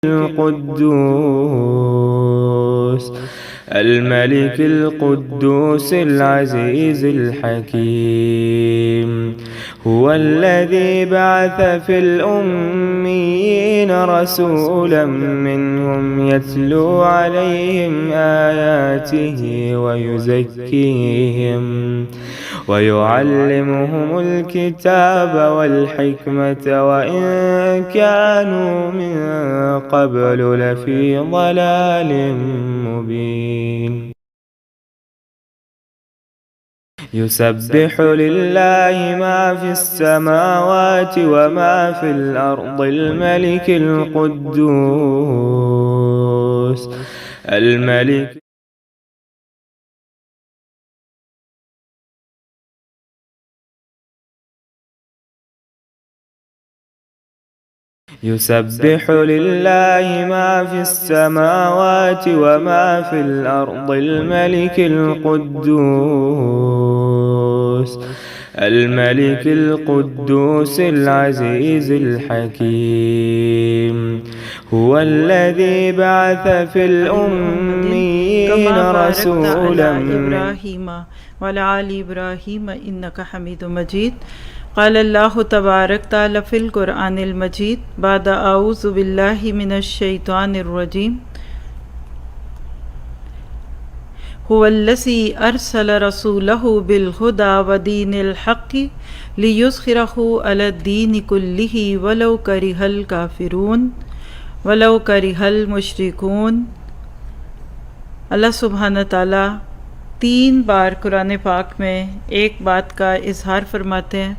القدوس الملك القدوس العزيز الحكيم هو الذي بعث في الأميين رسولا منهم يتلو عليهم آياته ويعلمهم الكتاب والحكمة وإن كانوا من قبل لفي ضلال مبين يسبح لله ما في السماوات وما في الأرض الملك القدوس الملك يسبح لله ما في السماوات وما في الأرض الملك القدوس الملك القدوس العزيز الحكيم هو الذي بعث في الأميين رسولا إبراهيم وعلى آل إبراهيم إنك حميد مجيد قال الله تبارك تعالى في القرآن المجيد بعد أعوذ بالله من الشيطان الرجيم هو الذي أرسل رسوله بالهدى ودين الحق ليظهره على الدين كله ولو كره الكافرون ولو كره المشركون۔ اللہ سبحانہ تعالیٰ 3 بار قرآن پاک میں ایک بات کا اظہار فرماتے ہیں،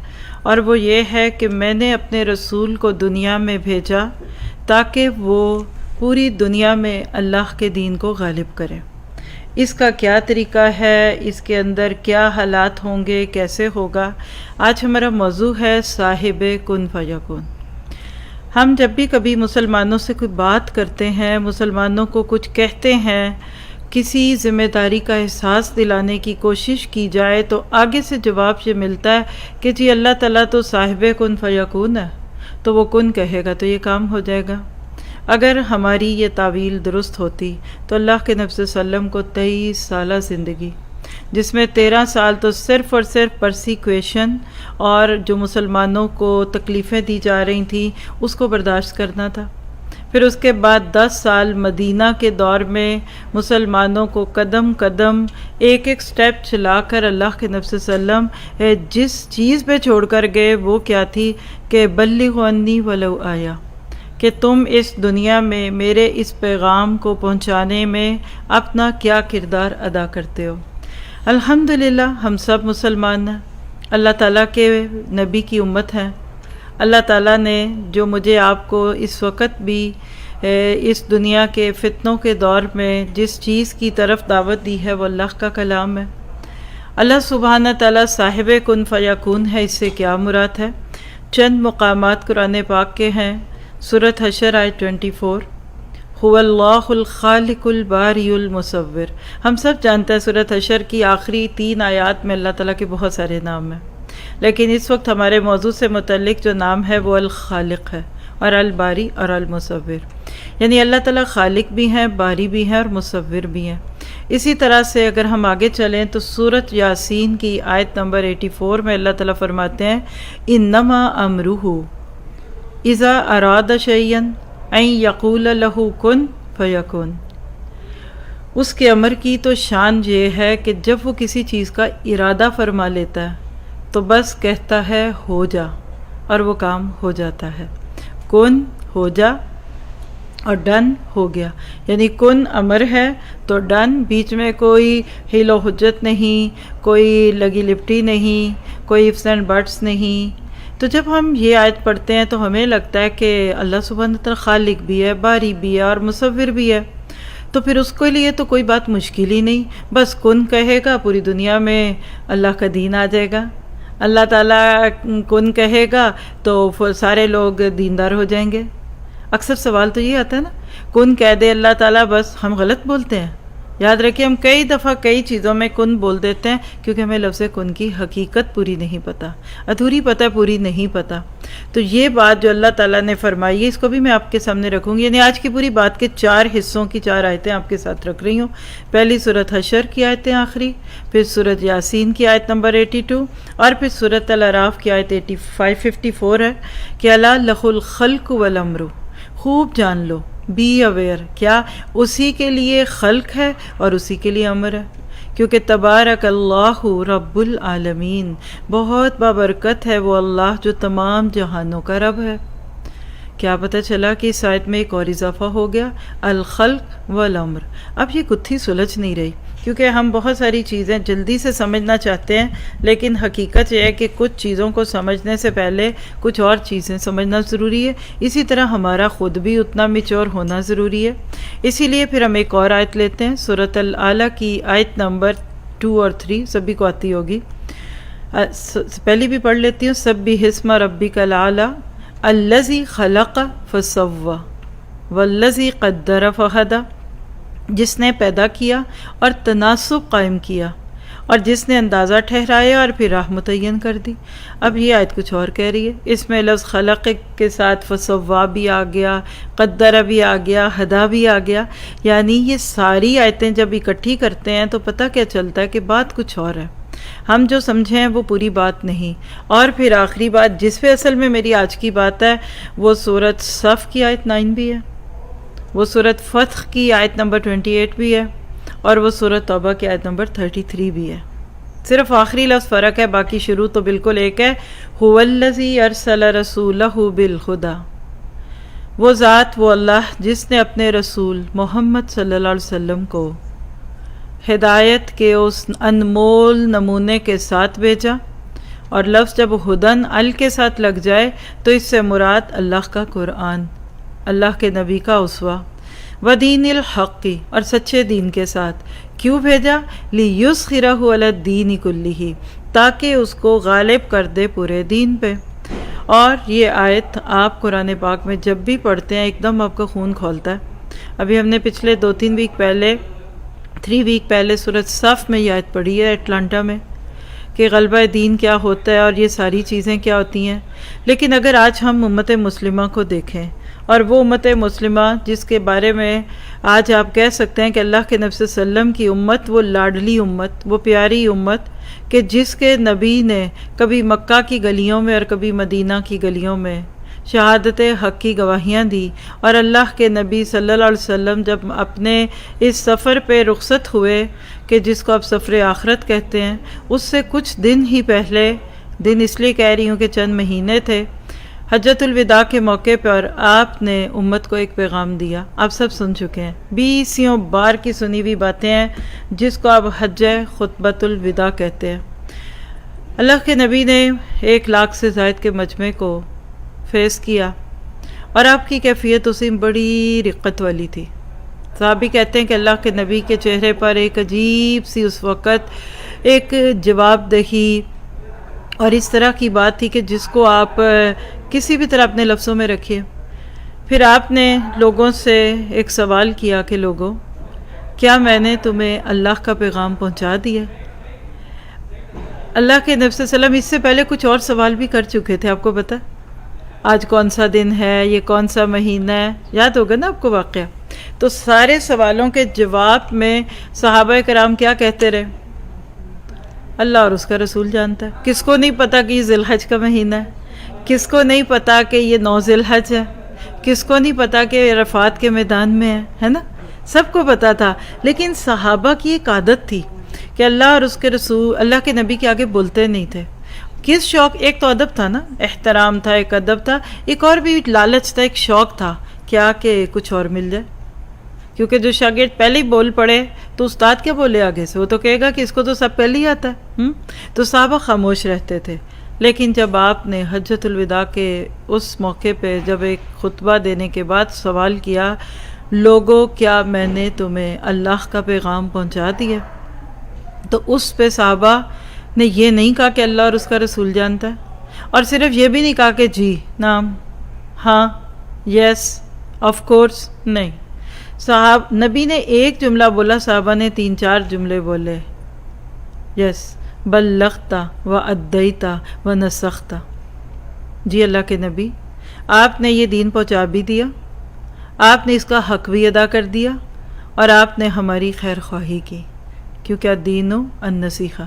اور وہ یہ ہے کہ میں نے اپنے رسول کو دنیا میں بھیجا تاکہ وہ پوری دنیا میں اللہ کے دین کو غالب کرے۔ اس کا کیا طریقہ ہے، اس کے اندر کیا حالات ہوں گے، کیسے ہوگا، آج ہمارا موضوع ہے صاحب کن فیکون۔ ہم جب بھی کبھی مسلمانوں سے کوئی بات کرتے ہیں، مسلمانوں کو کچھ کہتے ہیں، کسی ذمہ داری کا احساس دلانے کی کوشش کی جائے تو آگے سے جواب یہ ملتا ہے کہ جی اللہ تعالیٰ تو صاحب کن فیکون ہے، تو وہ کن کہے گا تو یہ کام ہو جائے گا۔ اگر ہماری یہ تعویل درست ہوتی تو اللہ کے نبی صلی اللہ علیہ وسلم کو 23 سالہ زندگی، جس میں 13 سال تو صرف اور صرف پرسیکویشن اور جو مسلمانوں کو تکلیفیں دی جا رہی تھیں اس کو برداشت کرنا تھا، پھر اس کے بعد 10 سال مدینہ کے دور میں مسلمانوں کو قدم قدم ایک ایک سٹیپ چلا کر اللہ کے نبی صلی اللہ علیہ وسلم جس چیز پہ چھوڑ کر گئے وہ کیا تھی کہ بلغوا عنی ولو آیا، کہ تم اس دنیا میں میرے اس پیغام کو پہنچانے میں اپنا کیا کردار ادا کرتے ہو۔ الحمدللہ ہم سب مسلمان ہیں، اللہ تعالیٰ کے نبی کی امت ہیں۔ اللہ تعالیٰ نے جو مجھے آپ کو اس وقت بھی اس دنیا کے فتنوں کے دور میں جس چیز کی طرف دعوت دی ہے وہ اللہ کا کلام ہے۔ اللہ سبحانہ تعالیٰ صاحب کن فیکون ہے، اس سے کیا مراد ہے؟ چند مقامات قرآن پاک کے ہیں۔ سورۃ حشر آیت 24، هو اللہ الخالق الباری المصور۔ ہم سب جانتے ہیں سورۃ حشر کی آخری 3 آیات میں اللہ تعالیٰ کے بہت سارے نام ہیں، لیکن اس وقت ہمارے موضوع سے متعلق جو نام ہے وہ الخالق ہے، اور الباری اور المصور، یعنی اللہ تعالیٰ خالق بھی ہیں، باری بھی ہیں اور مصور بھی ہیں۔ اسی طرح سے اگر ہم آگے چلیں تو سورۃ یاسین کی آیت نمبر 84 میں اللہ تعالیٰ فرماتے ہیں انما امرہ اذا اراد شیئا ان یقول لہ کن فیکون۔ اس کے امر کی تو شان یہ ہے کہ جب وہ کسی چیز کا ارادہ فرما لیتا ہے تو بس کہتا ہے ہو جا، اور وہ کام ہو جاتا ہے۔ کن ہو جا اور ڈن ہو گیا، یعنی کن امر ہے تو ڈن، بیچ میں کوئی حیل و حجت نہیں، کوئی لگی لپٹی نہیں، کوئی ifs and buts نہیں۔ تو جب ہم یہ آیت پڑھتے ہیں تو ہمیں لگتا ہے کہ اللہ سبحانہ تعالیٰ خالق بھی ہے، باری بھی ہے اور مصور بھی ہے، تو پھر اس کے لیے تو کوئی بات مشکل ہی نہیں، بس کن کہے گا پوری دنیا میں اللہ کا دین آ جائے گا۔ اللہ تعالیٰ کن کہے گا تو سارے لوگ دیندار ہو جائیں گے۔ اکثر سوال تو یہ آتا ہے نا، کن کہہ دے اللہ تعالیٰ، بس ہم غلط بولتے ہیں۔ یاد رکھیں ہم کئی دفعہ کئی چیزوں میں کن بول دیتے ہیں کیونکہ ہمیں لفظ کن کی حقیقت پوری نہیں پتہ، ادھوری پتہ، پوری نہیں پتہ۔ تو یہ بات جو اللہ تعالیٰ نے فرمائی ہے اس کو بھی میں آپ کے سامنے رکھوں گی، یعنی آج کی پوری بات کے 4 حصوں کی 4 آیتیں آپ کے ساتھ رکھ رہی ہوں۔ پہلی سورۃ حشر کی آیتیں آخری، پھر سورۃ یاسین کی آیت نمبر 82، اور پھر سورۃ الاعراف کی آیت 54 ہے کہ الا لہ الخلق والامر، خوب جان لو، بی اویئر، کیا اسی کے لیے خلق ہے اور اسی کے لیے امر ہے، کیونکہ تبارک اللہ رب العالمین، بہت بابرکت ہے وہ اللہ جو تمام جہانوں کا رب ہے۔ کیا پتہ چلا کہ اس آیت میں ایک اور اضافہ ہو گیا، الخلق والامر۔ اب یہ گتھی سلجھ نہیں رہی، کیونکہ ہم بہت ساری چیزیں جلدی سے سمجھنا چاہتے ہیں، لیکن حقیقت یہ ہے کہ کچھ چیزوں کو سمجھنے سے پہلے کچھ اور چیزیں سمجھنا ضروری ہے، اسی طرح ہمارا خود بھی اتنا میچور ہونا ضروری ہے۔ اسی لیے پھر ہم ایک اور آیت لیتے ہیں، سورۃ الاعلیٰ کی آیت نمبر 2 اور 3 سبھی کو آتی ہوگی، پہلی بھی پڑھ لیتی ہوں۔ سبح اسم ربک الاعلیٰ الذی خلق فسوی والذی قدر فہدی، جس نے پیدا کیا اور تناسب قائم کیا، اور جس نے اندازہ ٹھہرایا اور پھر راہ متعین کر دی۔ اب یہ آیت کچھ اور کہہ رہی ہے، اس میں لفظ خلق کے ساتھ فسوا بھی آ گیا، قدر بھی آ گیا، ہدا بھی آ گیا، یعنی یہ ساری آیتیں جب اکٹھی کرتے ہیں تو پتہ کیا چلتا ہے کہ بات کچھ اور ہے، ہم جو سمجھیں وہ پوری بات نہیں۔ اور پھر آخری بات جس پہ اصل میں میری آج کی بات ہے وہ سورۃ صف کی آیت 9 بھی ہے، وہ سورۃ فتح کی آیت نمبر 28 بھی ہے، اور وہ سورۃ توبہ کی آیت نمبر 33 بھی ہے۔ صرف آخری لفظ فرق ہے، باقی شروع تو بالکل ایک ہے۔ هو الذی ارسل رسولہ بالہدی، وہ ذات، وہ اللہ جس نے اپنے رسول محمد صلی اللہ علیہ وسلم کو ہدایت کے اس انمول نمونے کے ساتھ بھیجا، اور لفظ جب ہدن ال کے ساتھ لگ جائے تو اس سے مراد اللہ کا قرآن، اللہ کے نبی کا اسوہ، ودین الحق، اور سچے دین کے ساتھ۔ کیوں بھیجا؟ لیظہرہ علی الدین کلہ، تاکہ اس کو غالب کر دے پورے دین پہ۔ اور یہ آیت آپ قرآن پاک میں جب بھی پڑھتے ہیں ایک دم آپ کا خون کھولتا ہے۔ ابھی ہم نے پچھلے 2-3 ویک پہلے 3 ویک پہلے سورۃ صف میں یہ آیت پڑھی ہے اٹلانٹا میں، کہ غلبہ دین کیا ہوتا ہے اور یہ ساری چیزیں کیا ہوتی ہیں۔ لیکن اگر آج ہم امت مسلمہ کو دیکھیں، اور وہ امت مسلمہ جس کے بارے میں آج آپ کہہ سکتے ہیں کہ اللہ کے نبی صلی اللہ علیہ وسلم کی امت، وہ لاڈلی امت، وہ پیاری امت، کہ جس کے نبی نے کبھی مکہ کی گلیوں میں اور کبھی مدینہ کی گلیوں میں شہادت حق کی گواہیاں دی، اور اللہ کے نبی صلی اللہ علیہ وسلم جب اپنے اس سفر پہ رخصت ہوئے، کہ جس کو آپ سفر آخرت کہتے ہیں، اس سے کچھ دن ہی پہلے، دن اس لیے کہہ رہی ہوں کہ چند مہینے تھے، حجۃ الوداع کے موقع پر آپ نے امت کو ایک پیغام دیا، آپ سب سن چکے ہیں، 20 بار کی سنی ہوئی باتیں ہیں، جس کو آپ حجہ خطبۃ الوداع کہتے ہیں۔ اللہ کے نبی نے 1 لاکھ سے زائد کے مجمع کو فیس کیا، اور آپ کی کیفیت اسی میں بڑی رقت والی تھی۔ صحابی کہتے ہیں کہ اللہ کے نبی کے چہرے پر ایک عجیب سی اس وقت ایک جواب دہی اور اس طرح کی بات تھی کہ جس کو آپ کسی بھی طرح اپنے لفظوں میں رکھیے۔ پھر آپ نے لوگوں سے ایک سوال کیا کہ لوگوں، کیا میں نے تمہیں اللہ کا پیغام پہنچا دیا؟ اللہ کے نبی صلی اللہ علیہ وسلم اس سے پہلے کچھ اور سوال بھی کر چکے تھے، آپ کو پتہ؟ آج کون سا دن ہے، یہ کون سا مہینہ ہے، یاد ہوگا نا آپ کو واقعہ؟ تو سارے سوالوں کے جواب میں صحابہ کرام کیا کہتے رہے؟ اللہ اور اس کا رسول جانتا ہے۔ کس کو نہیں پتا کہ یہ ذی الحج کا مہینہ ہے؟ کس کو نہیں پتا کہ یہ 9 ذی الحج ہے؟ کس کو نہیں پتا کہ عرفات کے میدان میں ہے نا؟ سب کو پتا تھا، لیکن صحابہ کی ایک عادت تھی کہ اللہ اور اس کے رسول، اللہ کے نبی کے آگے بولتے نہیں تھے۔ کس شوق؟ ایک تو ادب تھا نا، احترام تھا، ایک ادب تھا، ایک اور بھی لالچ تھا، ایک شوق تھا، کیا کہ کچھ اور مل جائے۔ کیونکہ جو شاگرد پہلے ہی بول پڑے تو استاد کیا بولے آگے سے؟ وہ تو کہے گا کہ اس کو تو سب پہلے ہی آتا ہے۔ تو صحابہ خاموش رہتے تھے۔ لیکن جب آپ نے حجۃ الوداع کے اس موقع پہ جب ایک خطبہ دینے کے بعد سوال کیا، لوگوں کیا میں نے تمہیں اللہ کا پیغام پہنچا دیا؟ تو اس پہ صحابہ نے یہ نہیں کہا کہ اللہ اور اس کا رسول جانتا ہے، اور صرف یہ بھی نہیں کہا کہ جی، نام، ہاں، یس، آف کورس، نہیں۔ نبی نے ایک جملہ بولا، صحابہ نے 3-4 جملے بولے، یس، بلغت و ادیت و نسخت، جی اللہ کے نبی، آپ نے یہ دین پہنچا بھی دیا، آپ نے اس کا حق بھی ادا کر دیا، اور آپ نے ہماری خیر خواہی کی، کیونکہ دین و النصیحہ،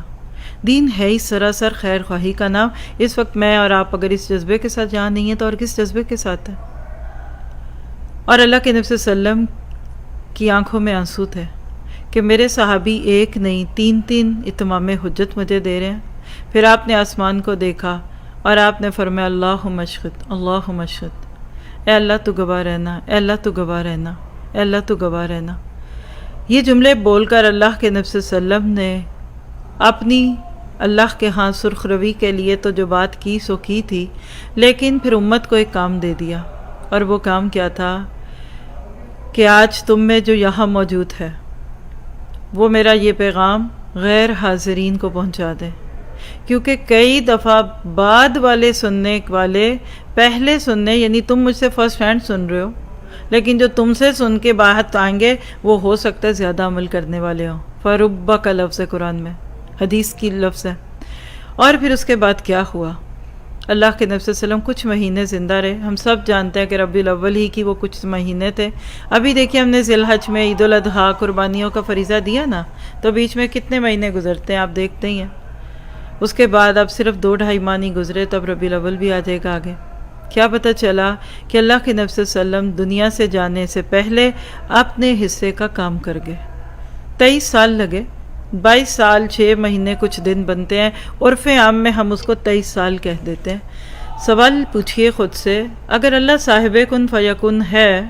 دین ہے ہی سراسر خیر خواہی کا نام۔ اس وقت میں اور آپ اگر اس جذبے کے ساتھ جہاں نہیں ہیں تو اور کس جذبے کے ساتھ ہیں؟ اور اللہ کے نبی صلی اللہ علیہ وسلم کی آنکھوں میں آنسو تھے کہ میرے صحابی ایک نہیں تین اتمام حجت مجھے دے رہے ہیں۔ پھر آپ نے آسمان کو دیکھا اور آپ نے فرمایا اللہم اشہد، اللہم اشہد، اے اللہ تو گواہ رہنا، اے اللہ تو گواہ رہنا، اے اللہ تو گواہ رہنا۔ یہ جملے بول کر اللہ کے نبی صلی اللہ علیہ وسلم نے اپنی اللہ کے ہاں سرخ روی کے لیے تو جو بات کی سو کی تھی، لیکن پھر امت کو ایک کام دے دیا، اور وہ کام کیا تھا کہ آج تم میں جو یہاں موجود ہے وہ میرا یہ پیغام غیر حاضرین کو پہنچا دے، کیونکہ کئی دفعہ بعد والے سننے والے پہلے سننے، یعنی تم مجھ سے فرسٹ ہینڈ سن رہے ہو، لیکن جو تم سے سن کے باہر آئیں گے وہ ہو سکتا ہے زیادہ عمل کرنے والے ہوں۔ فربا کا لفظ ہے قرآن میں، حدیث کی لفظ ہے۔ اور پھر اس کے بعد کیا ہوا؟ اللہ کے نبی صلی اللہ علیہ وسلم کچھ مہینے زندہ رہے۔ ہم سب جانتے ہیں کہ ربیع الاول ہی کی وہ کچھ مہینے تھے۔ ابھی دیکھیے ہم نے ذی الحج میں عید الاضحیٰ قربانیوں کا فریضہ دیا نا، تو بیچ میں کتنے مہینے گزرتے ہیں آپ دیکھتے ہی ہیں۔ اس کے بعد اب صرف 2-2.5 ماہ نہیں گزرے تب ربیع الاول بھی آ جائے گا آگے۔ کیا پتہ چلا کہ اللہ کے نبی صلی اللہ علیہ وسلم دنیا سے جانے سے پہلے اپنے حصے کا کام کر گئے۔ 23 سال لگے، 22 سال 6 مہینے کچھ دن بنتے ہیں، عرف عام میں ہم اس کو 23 سال کہہ دیتے ہیں۔ سوال پوچھئے خود سے، اگر اللہ صاحب کن فیکن ہے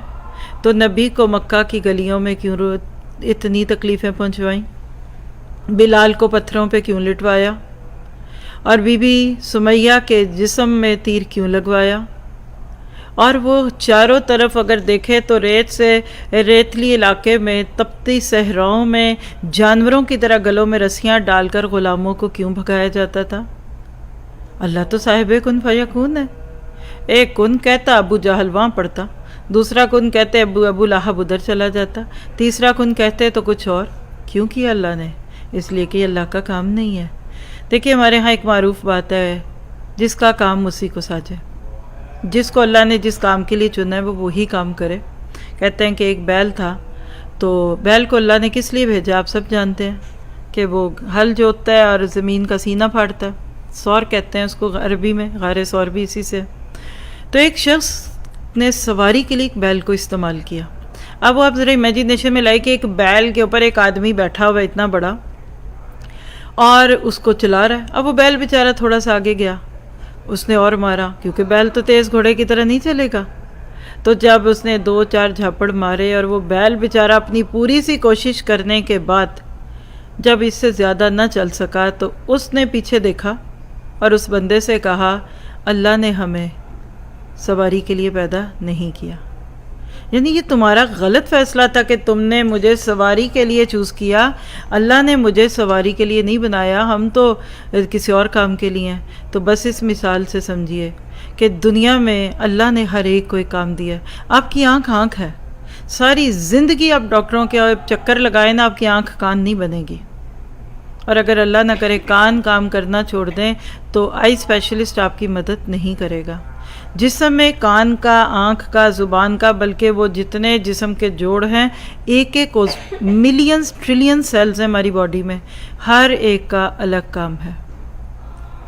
تو نبی کو مکہ کی گلیوں میں کیوں اتنی تکلیفیں پہنچوائیں؟ بلال کو پتھروں پہ کیوں لٹوایا؟ اور بی بی سمیہ کے جسم میں تیر کیوں لگوایا؟ اور وہ چاروں طرف اگر دیکھے تو ریتلی علاقے میں تپتی صحراؤں میں جانوروں کی طرح گلوں میں رسیاں ڈال کر غلاموں کو کیوں بھگایا جاتا تھا؟ اللہ تو صاحب کن فیکون ہے۔ ایک کن کہتا ابو جہل وہاں پڑتا، دوسرا کن کہتے ابو لہب ادھر چلا جاتا، تیسرا کن کہتے تو کچھ اور۔ کیوں کیا اللہ نے؟ اس لیے کہ اللہ کا کام نہیں ہے۔ دیکھیے ہمارے ہاں ایک معروف بات ہے، جس کا کام اسی کو ساجے، جس کو اللہ نے جس کام کے لیے چنا ہے وہ وہی کام کرے۔ کہتے ہیں کہ ایک بیل تھا، تو بیل کو اللہ نے کس لیے بھیجا آپ سب جانتے ہیں کہ وہ ہل جوتتا ہے اور زمین کا سینہ پھاڑتا ہے، سور کہتے ہیں اس کو عربی میں، غار سور بھی اسی سے۔ تو ایک شخص نے سواری کے لیے ایک بیل کو استعمال کیا۔ اب وہ آپ ذرا امیجینیشن میں لائے کہ ایک بیل کے اوپر ایک آدمی بیٹھا ہوا ہے اتنا بڑا اور اس کو چلا رہا ہے۔ اب وہ بیل بیچارہ تھوڑا سا آگے گیا، اس نے اور مارا، کیونکہ بیل تو تیز گھوڑے کی طرح نہیں چلے گا۔ تو جب اس نے 2-4 جھاپڑ مارے اور وہ بیل بیچارہ اپنی پوری سی کوشش کرنے کے بعد جب اس سے زیادہ نہ چل سکا تو اس نے پیچھے دیکھا اور اس بندے سے کہا اللہ نے ہمیں سواری کے لیے پیدا نہیں کیا، یعنی یہ تمہارا غلط فیصلہ تھا کہ تم نے مجھے سواری کے لیے چوز کیا، اللہ نے مجھے سواری کے لیے نہیں بنایا، ہم تو کسی اور کام کے لیے ہیں۔ تو بس اس مثال سے سمجھیے کہ دنیا میں اللہ نے ہر ایک کو ایک کام دیا ہے۔ آپ کی آنکھ ہے، ساری زندگی آپ ڈاکٹروں کے چکر لگائیں نا، آپ کی آنکھ کان نہیں بنے گی، اور اگر اللہ نہ کرے کان کام کرنا چھوڑ دیں تو آئی اسپیشلسٹ آپ کی مدد نہیں کرے گا۔ جسم میں کان کا، آنکھ کا، زبان کا، بلکہ وہ جتنے جسم کے جوڑ ہیں، ایک ملینز ٹریلین سیلز ہیں ہماری باڈی میں، ہر ایک کا الگ کام ہے۔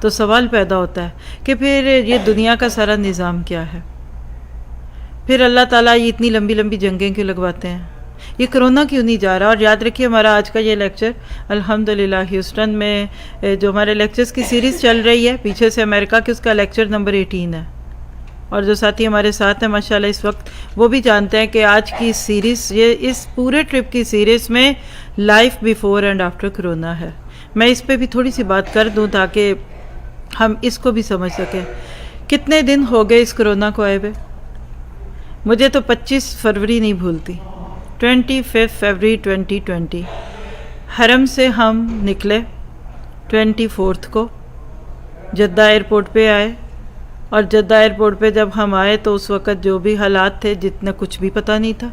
تو سوال پیدا ہوتا ہے کہ پھر یہ دنیا کا سارا نظام کیا ہے؟ پھر اللہ تعالیٰ یہ اتنی لمبی لمبی جنگیں کیوں لگواتے ہیں؟ یہ کرونا کیوں نہیں جا رہا؟ اور یاد رکھیے ہمارا آج کا یہ لیکچر الحمدللہ ہیوسٹن میں جو ہمارے لیکچرز کی سیریز چل رہی ہے، پیچھے سے امریکہ کی، اس کا لیکچر نمبر 18 ہے۔ اور جو ساتھی ہمارے ساتھ ہیں ماشاءاللہ اس وقت، وہ بھی جانتے ہیں کہ آج کی سیریز، یہ اس پورے ٹرپ کی سیریز میں life before and after corona ہے۔ میں اس پہ بھی تھوڑی سی بات کر دوں تاکہ ہم اس کو بھی سمجھ سکیں۔ کتنے دن ہو گئے اس کرونا کو آئے ہوئے؟ مجھے تو 25 فروری نہیں بھولتی، 25 فروری 2020 حرم سے ہم نکلے، 24 کو جدہ ایئرپورٹ پہ آئے، اور جدہ ایئرپورٹ پہ جب ہم آئے تو اس وقت جو بھی حالات تھے، جتنا کچھ بھی پتہ نہیں تھا۔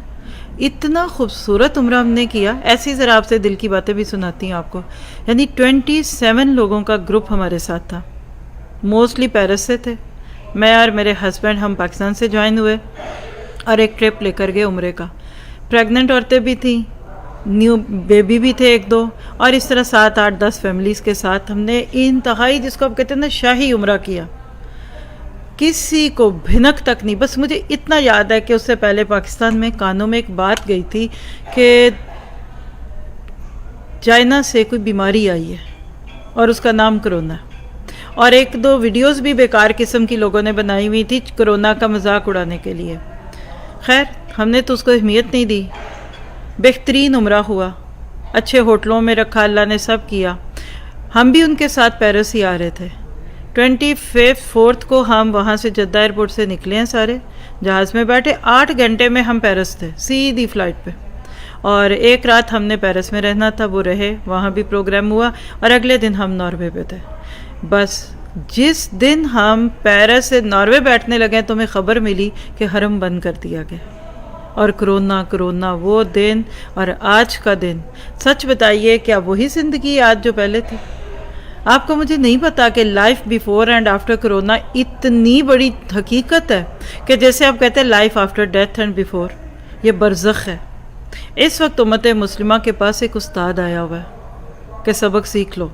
اتنا خوبصورت عمرہ ہم نے کیا، ایسی ذرا آپ سے دل کی باتیں بھی سناتی ہیں آپ کو۔ یعنی 27 لوگوں کا گروپ ہمارے ساتھ تھا، موسٹلی پیرس سے تھے، میں اور میرے ہسبینڈ ہم پاکستان سے جوائن ہوئے اور ایک ٹرپ لے کر گئے عمرے کا. پریگننٹ عورتیں بھی تھیں, نیو بیبی بھی تھے 1-2, اور اس طرح 7-8-10 فیملیز کے ساتھ ہم نے انتہائی, جس کو آپ کہتے ہیں نا, شاہی عمرہ کیا. کسی کو بھنک تک نہیں. بس مجھے اتنا یاد ہے کہ اس سے پہلے پاکستان میں کانوں میں ایک بات گئی تھی کہ چائنا سے کوئی بیماری آئی ہے اور اس کا نام کرونا ہے, اور 1-2 ویڈیوز بھی بیکار قسم کی لوگوں نے بنائی ہوئی تھی کرونا کا مذاق اڑانے کے لیے. خیر ہم نے تو اس کو اہمیت نہیں دی. بہترین عمرہ ہوا, اچھے ہوٹلوں میں رکھا, اللہ نے سب کیا. ہم بھی ان کے ساتھ پیرس ہی آ رہے تھے. 25 کو ہم وہاں سے جدہ ایئرپورٹ سے نکلے ہیں, سارے جہاز میں بیٹھے. 8 گھنٹے میں ہم پیرس تھے سیدھی فلائٹ پہ, اور 1 رات ہم نے پیرس میں رہنا تھا, وہ رہے, وہاں بھی پروگرام ہوا, اور اگلے دن ہم ناروے پہ تھے. بس جس دن ہم پیرس سے ناروے بیٹھنے لگے تو ہمیں خبر ملی کہ حرم بند کر دیا گیا, اور کرونا وہ دن اور آج کا دن. سچ بتائیے کیا وہی زندگی آج جو پہلے تھی؟ آپ کو مجھے نہیں پتا کہ life before and after corona اتنی بڑی حقیقت ہے کہ جیسے آپ کہتے ہیں life after death and before, یہ برزخ ہے. اس وقت امت مسلمہ کے پاس ایک استاد آیا ہوا ہے کہ سبق سیکھ لو.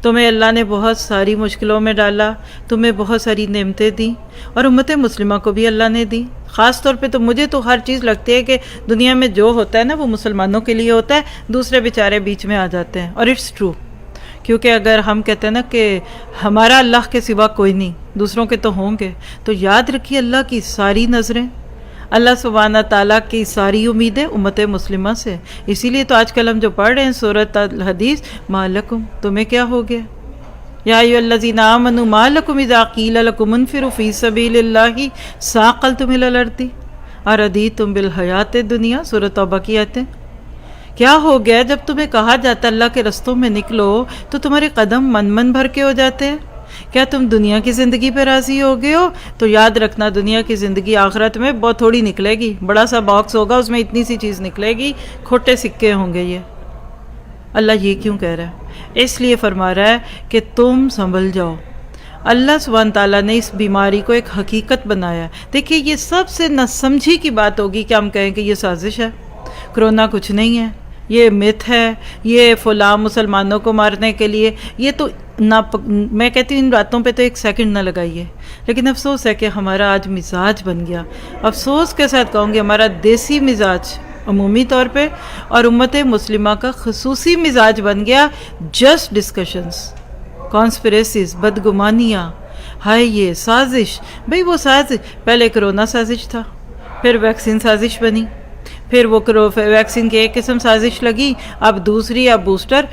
تمہیں اللہ نے بہت ساری مشکلوں میں ڈالا, تمہیں بہت ساری نعمتیں دیں, اور امت مسلمہ کو بھی اللہ نے دی. خاص طور پہ تو مجھے تو ہر چیز لگتی ہے کہ دنیا میں جو ہوتا ہے نا وہ مسلمانوں کے لیے ہوتا ہے, دوسرے بیچارے بیچ میں آ جاتے ہیں. اور اٹس ٹرو, کیونکہ اگر ہم کہتے ہیں نا کہ ہمارا اللہ کے سوا کوئی نہیں, دوسروں کے تو ہوں گے, تو یاد رکھیے اللہ کی ساری نظریں, اللہ سبحانہ تعالیٰ کی ساری امیدیں امت مسلمہ سے. اسی لیے تو آج کل ہم جو پڑھ رہے ہیں سورۃ الحدیث, ما لکم, تمہیں کیا ہو گیا, یا ایھا الذین آمنوا ما لکم اذا قیل لکم انفروا فی سبیل اللہ ثاقلتم الی الارض اردیتم بالحیاۃ الدنیا, سورۃ توبہ کی آیتیں. کیا ہو گیا جب تمہیں کہا جاتا اللہ کے رستوں میں نکلو تو تمہارے قدم من بھر کے ہو جاتے ہیں؟ کیا تم دنیا کی زندگی پہ راضی ہو گئے ہو؟ تو یاد رکھنا دنیا کی زندگی آخرت میں بہت تھوڑی نکلے گی. بڑا سا باکس ہوگا, اس میں اتنی سی چیز نکلے گی, کھوٹے سکے ہوں گے. یہ اللہ یہ کیوں کہہ رہا ہے؟ اس لیے فرما رہا ہے کہ تم سنبھل جاؤ. اللہ سبحانہ تعالیٰ نے اس بیماری کو ایک حقیقت بنایا. دیکھیے یہ سب سے نہ سمجھی کی بات ہوگی کہ ہم کہیں کہ یہ سازش ہے, کرونا کچھ نہیں ہے, یہ مت ہے, یہ فلاں مسلمانوں کو مارنے کے لیے. یہ تو میں کہتی ہوں ان باتوں پہ تو 1 سیکنڈ نہ لگائیے. لیکن افسوس ہے کہ ہمارا آج مزاج بن گیا, افسوس کے ساتھ کہوں گی ہمارا دیسی مزاج عمومی طور پہ اور امت مسلمہ کا خصوصی مزاج بن گیا جسٹ ڈسکشنز, کانسپریسیز, بدگمانیاں, ہائے یہ سازش. بھئی وہ سازش, پہلے کرونا سازش تھا, پھر ویکسین سازش بنی, پھر وہ ویکسین کی ایک قسم سازش لگی, اب دوسری, اب بوسٹر.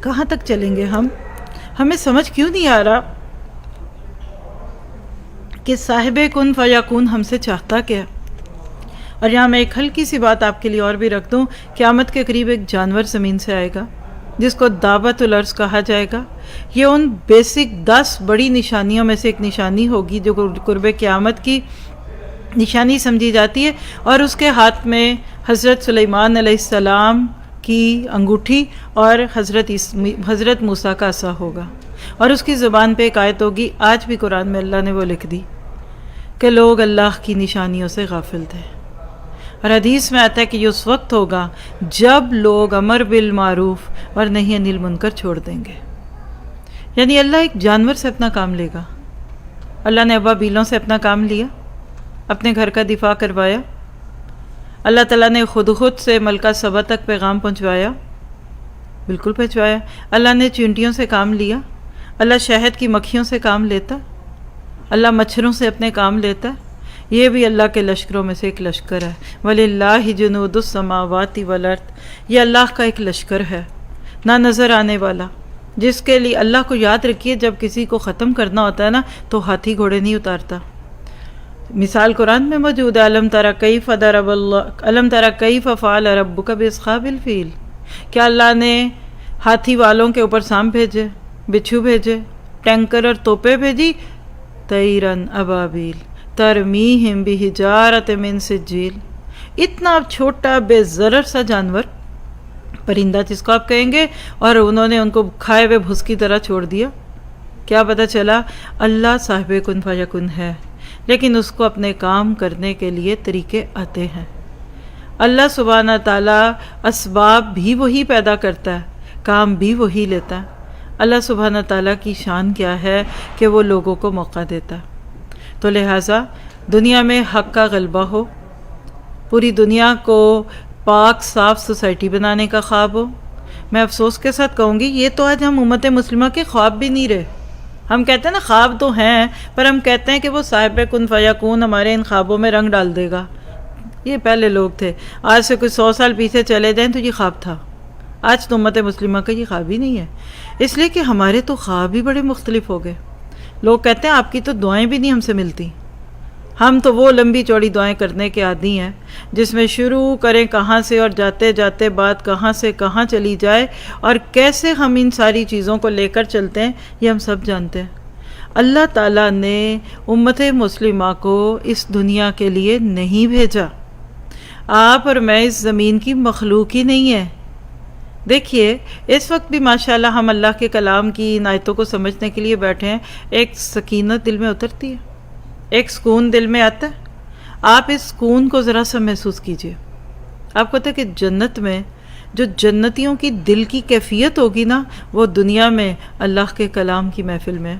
کہاں تک چلیں گے ہم؟ ہمیں سمجھ کیوں نہیں آ رہا کہ صاحب کن فیکون ہم سے چاہتا کیا؟ اور یہاں میں ایک ہلکی سی بات آپ کے لیے اور بھی رکھ دوں. قیامت کے قریب ایک جانور زمین سے آئے گا جس کو دعوت الارض کہا جائے گا. یہ ان بیسک 10 بڑی نشانیوں میں سے ایک نشانی ہوگی جو قرب قیامت کی نشانی سمجھی جاتی ہے, اور اس کے ہاتھ میں حضرت سلیمان علیہ السلام کی انگوٹھی اور حضرت موسیٰ کا عصا ہوگا, اور اس کی زبان پہ ایک آیت ہوگی. آج بھی قرآن میں اللہ نے وہ لکھ دی کہ لوگ اللہ کی نشانیوں سے غافل تھے. اور حدیث میں آتا ہے کہ یہ اس وقت ہوگا جب لوگ امر بالمعروف اور نہی عن المنکر چھوڑ دیں گے. یعنی اللہ ایک جانور سے اپنا کام لے گا. اللہ نے ابابیلوں سے اپنا کام لیا, اپنے گھر کا دفاع کروایا. اللہ تعالیٰ نے خود سے ملکہ سبا تک پیغام پہنچوایا, بالکل پہنچوایا. اللہ نے چینٹیوں سے کام لیا, اللہ شہد کی مکھیوں سے کام لیتا, اللہ مچھروں سے اپنے کام لیتا. یہ بھی اللہ کے لشکروں میں سے ایک لشکر ہے. وَلِلَّهِ جُنُودُ السَّمَاوَاتِ وَالْأَرْضِ, یہ اللہ کا ایک لشکر ہے نہ نظر آنے والا, جس کے لیے اللہ کو یاد رکھیے جب کسی کو ختم کرنا ہوتا ہے نا تو ہاتھی گھوڑے نہیں اتارتا. مثال قرآن میں موجود ہے, الم تر کیف فعل ربک باصحاب الفیل. کیا اللہ نے ہاتھی والوں کے اوپر سانپ بھیجے, بچھو بھیجے, ٹینکر اور توپیں بھیجی. طیرن ابابیل ترمیہم بحجارۃ من سجیل. اتنا چھوٹا بے ضرر سا جانور, پرندہ جس کو آپ کہیں گے, اور انہوں نے ان کو کھائے ہوئے بھس کی طرح چھوڑ دیا. کیا پتہ چلا؟ اللہ صاحب کن فیکن ہے، لیکن اس کو اپنے کام کرنے کے لیے طریقے آتے ہیں۔ اللہ سبحانہ تعالیٰ اسباب بھی وہی پیدا کرتا ہے، کام بھی وہی لیتا ہے۔ اللہ سبحانہ تعالیٰ کی شان کیا ہے کہ وہ لوگوں کو موقع دیتا ہے۔ تو لہٰذا دنیا میں حق کا غلبہ ہو، پوری دنیا کو پاک صاف سوسائٹی بنانے کا خواب ہو۔ میں افسوس کے ساتھ کہوں گی یہ تو آج ہم امت مسلمہ کے خواب بھی نہیں رہے۔ ہم کہتے ہیں نا خواب تو ہیں، پر ہم کہتے ہیں کہ وہ صاحب کن فیکون ہمارے ان خوابوں میں رنگ ڈال دے گا۔ یہ پہلے لوگ تھے، آج سے کچھ 100 سال پیچھے چلے جائیں تو یہ خواب تھا۔ آج تو امت مسلمہ کا یہ خواب ہی نہیں ہے، اس لیے کہ ہمارے تو خواب ہی بڑے مختلف ہو گئے۔ لوگ کہتے ہیں آپ کی تو دعائیں بھی نہیں ہم سے ملتی۔ ہم تو وہ لمبی چوڑی دعائیں کرنے کے عادی ہیں جس میں شروع کریں کہاں سے اور جاتے جاتے بات کہاں سے کہاں چلی جائے، اور کیسے ہم ان ساری چیزوں کو لے کر چلتے ہیں یہ ہم سب جانتے ہیں۔ اللہ تعالیٰ نے امت مسلمہ کو اس دنیا کے لیے نہیں بھیجا۔ آپ اور میں اس زمین کی مخلوق ہی نہیں ہے۔ دیکھیے اس وقت بھی ماشاءاللہ ہم اللہ کے کلام کی ان آیتوں کو سمجھنے کے لیے بیٹھے ہیں، ایک سکینت دل میں اترتی ہے، ایک سکون دل میں آتا ہے۔ آپ اس سکون کو ذرا سا محسوس کیجئے۔ آپ کو پتہ ہے کہ جنت میں جو جنتیوں کی دل کی کیفیت ہوگی نا، وہ دنیا میں اللہ کے کلام کی محفل میں۔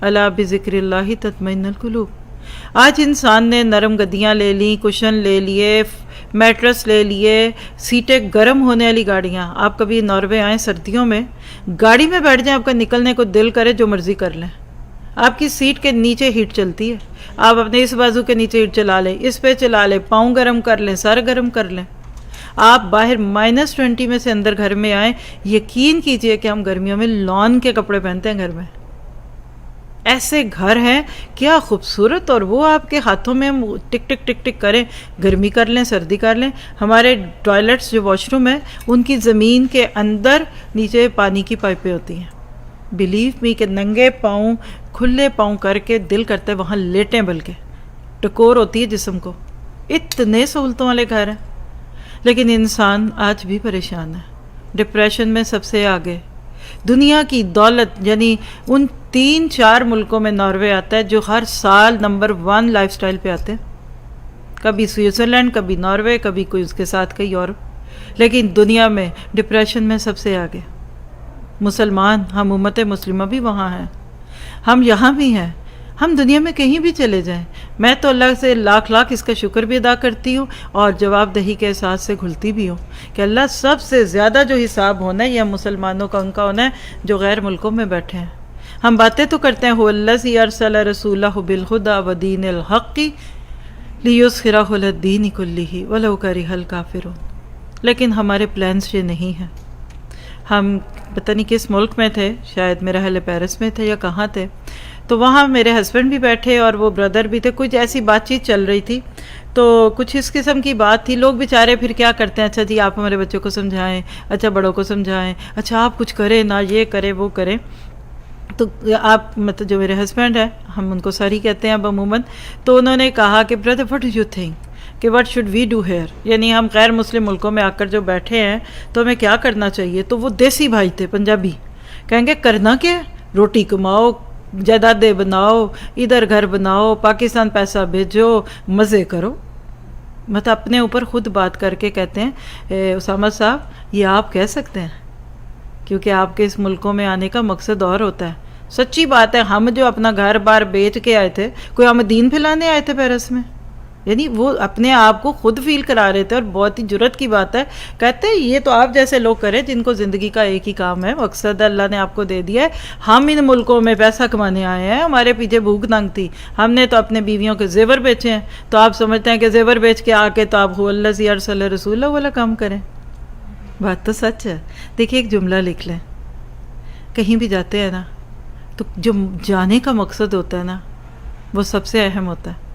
الا بذکر اللہ تطمئن القلوب۔ آج انسان نے نرم گدیاں لے لیں، کشن لے لیے، میٹرس لے لیے، سیٹیں گرم ہونے والی گاڑیاں۔ آپ کبھی ناروے آئیں سردیوں میں، گاڑی میں بیٹھ جائیں، آپ کا نکلنے کو دل کرے جو مرضی کر لیں، آپ کی سیٹ کے نیچے ہیٹ چلتی ہے۔ آپ اپنے اس بازو کے نیچے ہیٹ چلا لیں، اس پہ چلا لیں، پاؤں گرم کر لیں، سر گرم کر لیں۔ آپ باہر -20 میں سے اندر گھر میں آئیں، یقین کیجئے کہ ہم گرمیوں میں لان کے کپڑے پہنتے ہیں گھر میں۔ ایسے گھر ہیں کیا خوبصورت، اور وہ آپ کے ہاتھوں میں ٹک ٹک ٹک ٹک کریں، گرمی کر لیں سردی کر لیں۔ ہمارے ٹوائلٹس جو واش روم ہیں ان کی زمین کے اندر نیچے پانی کی پائپیں ہوتی ہیں۔ بلیو می کہ ننگے پاؤں کھلے پاؤں کر کے دل کرتا ہے وہاں لیٹیں، بلکہ ٹکور ہوتی ہے جسم کو۔ اتنے سہولتوں والے گھر ہیں، لیکن انسان آج بھی پریشان ہے، ڈپریشن میں سب سے آگے۔ دنیا کی دولت، یعنی ان 3-4 ملکوں میں ناروے آتا ہے جو ہر سال نمبر 1 لائف سٹائل پہ آتے ہیں، کبھی سوئٹزرلینڈ، کبھی ناروے، کبھی کوئی اس کے ساتھ کئی اور، لیکن دنیا میں ڈپریشن میں سب سے آگے۔ مسلمان، ہم امت مسلمہ بھی وہاں ہیں، ہم یہاں بھی ہیں، ہم دنیا میں کہیں بھی چلے جائیں۔ میں تو اللہ سے لاکھ لاکھ اس کا شکر بھی ادا کرتی ہوں، اور جواب دہی کے احساس سے گھلتی بھی ہوں کہ اللہ سب سے زیادہ جو حساب ہونا ہے یہ ہم مسلمانوں کا ان کا ہونا ہے جو غیر ملکوں میں بیٹھے ہیں۔ ہم باتیں تو کرتے ہیں هو الذی ارسل رسولہ بالہدی ودین الحق لیظہرہ علی الدین کلہ ولو کرہ الکافرون، لیکن ہمارے پلانس یہ نہیں ہیں۔ ہم پتہ نہیں کس ملک میں تھے، شاید میرا اہل پیرس میں تھے یا کہاں تھے، تو وہاں میرے ہسبینڈ بھی بیٹھے اور وہ بردر بھی تھے، کچھ ایسی بات چیت چل رہی تھی، تو کچھ اس قسم کی بات تھی۔ لوگ بیچارے پھر کیا کرتے ہیں، اچھا جی آپ ہمارے بچوں کو سمجھائیں، اچھا بڑوں کو سمجھائیں، اچھا آپ کچھ کریں نہ، یہ کریں وہ کریں۔ تو آپ مطلب جو میرے ہسبینڈ ہیں، ہم ان کو ساری کہتے ہیں اب عموماً، تو انہوں نے کہا کہ brother what do you think کہ what should we do here, یعنی ہم غیر مسلم ملکوں میں آ کر جو بیٹھے ہیں تو ہمیں کیا کرنا چاہیے۔ تو وہ دیسی بھائی تھے، پنجابی، کہیں گے کرنا کیا ہے، روٹی کماؤ، جائیدادیں بناؤ، ادھر گھر بناؤ، پاکستان پیسہ بھیجو، مزے کرو۔ مطلب اپنے اوپر خود بات کر کے کہتے ہیں اسامہ صاحب یہ آپ کہہ سکتے ہیں، کیونکہ آپ کے اس ملکوں میں آنے کا مقصد اور ہوتا ہے۔ سچی بات ہے، ہم جو اپنا گھر بار بیچ کے آئے تھے، کوئی ہم دین پھیلانے آئے تھے پیرس میں، یعنی وہ اپنے آپ کو خود فیل کرا رہے تھے، اور بہت ہی جرت کی بات ہے۔ کہتے ہیں یہ تو آپ جیسے لوگ کریں جن کو زندگی کا ایک ہی کام ہے، مقصد اللہ نے آپ کو دے دیا ہے۔ ہم ان ملکوں میں پیسہ کمانے آئے ہیں، ہمارے پیچھے بھوک ننگ تھی، ہم نے تو اپنے بیویوں کے زیور بیچے ہیں، تو آپ سمجھتے ہیں کہ زیور بیچ کے آ کے تو آپ هو الذی ارسل رسولہ والا کام کریں۔ بات تو سچ ہے۔ دیکھیے ایک جملہ لکھ لیں، کہیں بھی جاتے ہیں نا تو جو جانے کا مقصد ہوتا ہے نا وہ سب سے اہم ہوتا ہے۔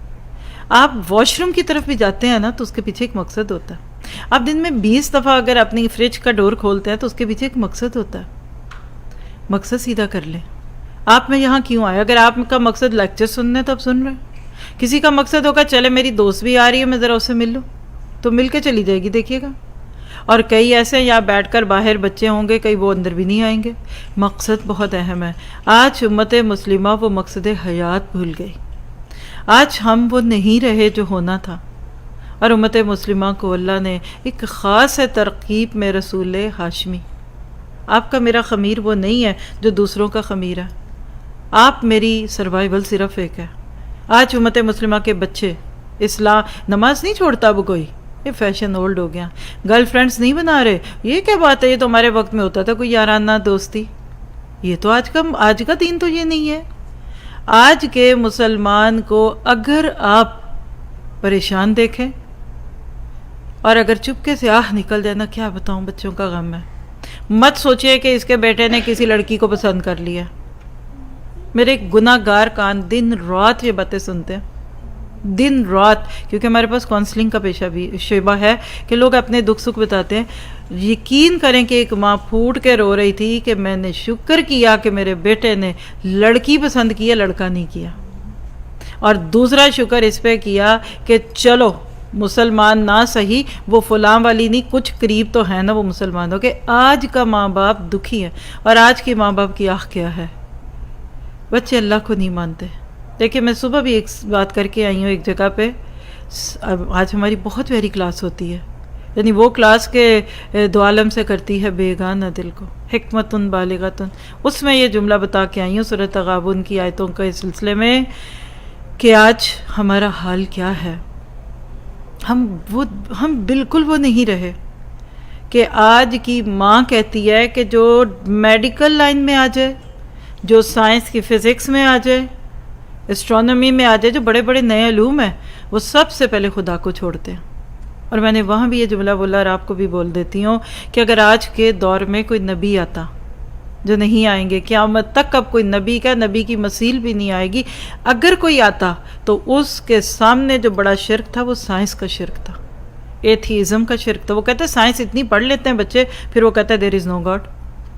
آپ واش روم کی طرف بھی جاتے ہیں نا تو اس کے پیچھے ایک مقصد ہوتا ہے۔ آپ دن میں 20 دفعہ اگر اپنی فریج کا ڈور کھولتے ہیں تو اس کے پیچھے ایک مقصد ہوتا ہے۔ مقصد سیدھا کر لیں، آپ میں یہاں کیوں آئے؟ اگر آپ کا مقصد لیکچر سننے تو آپ سن رہے ہیں، کسی کا مقصد ہوگا چلے میری دوست بھی آ رہی ہے میں ذرا اس سے مل لوں، تو مل کے چلی جائے گی، دیکھیے گا۔ اور کئی ایسے یہاں بیٹھ کر باہر بچے ہوں گے، کئی وہ اندر بھی نہیں آئیں گے۔ مقصد بہت اہم ہے۔ آج امت مسلمہ وہ مقصد حیات بھول گئی، آج ہم وہ نہیں رہے جو ہونا تھا۔ اور امت مسلمہ کو اللہ نے ایک خاص ترغیب میں رسول ہاشمی، آپ کا میرا خمیر وہ نہیں ہے جو دوسروں کا خمیر ہے، آپ میری سروائیول صرف ایک ہے۔ آج امت مسلمہ کے بچے اسلام نماز نہیں چھوڑتا وہ کوئی، یہ فیشن اولڈ ہو گیا، گرل فرینڈز نہیں بنا رہے، یہ کیا بات ہے، یہ تو ہمارے وقت میں ہوتا تھا کوئی یارانہ دوستی، یہ تو آج کا دین تو یہ نہیں ہے۔ آج کے مسلمان کو اگر آپ پریشان دیکھیں اور اگر چپکے سے نکل جائے نا، کیا بتاؤں بچوں کا غم ہے، مت سوچئے کہ اس کے بیٹے نے کسی لڑکی کو پسند کر لیا۔ میرے گناہ گار کان دن رات یہ باتیں سنتے ہیں، دن رات، کیونکہ ہمارے پاس کونسلنگ کا پیشہ بھی شعبہ ہے کہ لوگ اپنے دکھ سکھ بتاتے ہیں۔ یقین کریں کہ ایک ماں پھوٹ کے رو رہی تھی کہ میں نے شکر کیا کہ میرے بیٹے نے لڑکی پسند کی، لڑکا نہیں کیا، اور دوسرا شکر اس پہ کیا کہ چلو مسلمان نہ صحیح وہ فلاں والی نہیں، کچھ قریب تو ہے نا وہ مسلمانوں کے۔ آج کا ماں باپ دکھی ہے، اور آج کی ماں باپ کی آہ کیا ہے، بچے اللہ کو نہیں مانتے۔ دیکھیں میں صبح بھی ایک بات کر کے آئی ہوں ایک جگہ پہ، آج ہماری بہت پیاری کلاس ہوتی ہے، یعنی وہ کلاس کے دو عالم سے کرتی ہے بیگانہ دل کو، حکمت بالغۃ، اس میں یہ جملہ بتا کے آئی ہوں سورۃ تغابن کی آیتوں کے سلسلے میں کہ آج ہمارا حال کیا ہے۔ ہم بالکل وہ نہیں رہے کہ آج کی ماں کہتی ہے کہ جو میڈیکل لائن میں آ جائے، جو سائنس کی فزکس میں آ جائے، اسٹرانومی میں آ جائے، جو بڑے بڑے نئے علوم ہیں، وہ سب سے پہلے خدا کو چھوڑتے ہیں۔ اور میں نے وہاں بھی یہ جملہ بولا اور آپ کو بھی بول دیتی ہوں کہ اگر آج کے دور میں کوئی نبی آتا، جو نہیں آئیں گے قیامت تک، اب کوئی نبی کا نبی کی مثیل بھی نہیں آئے گی، اگر کوئی آتا تو اس کے سامنے جو بڑا شرک تھا وہ سائنس کا شرک تھا، ایتھیزم کا شرک تھا۔ وہ کہتے ہیں سائنس اتنی پڑھ لیتے ہیں بچے، پھر وہ کہتا ہے دیر از نو گاڈ۔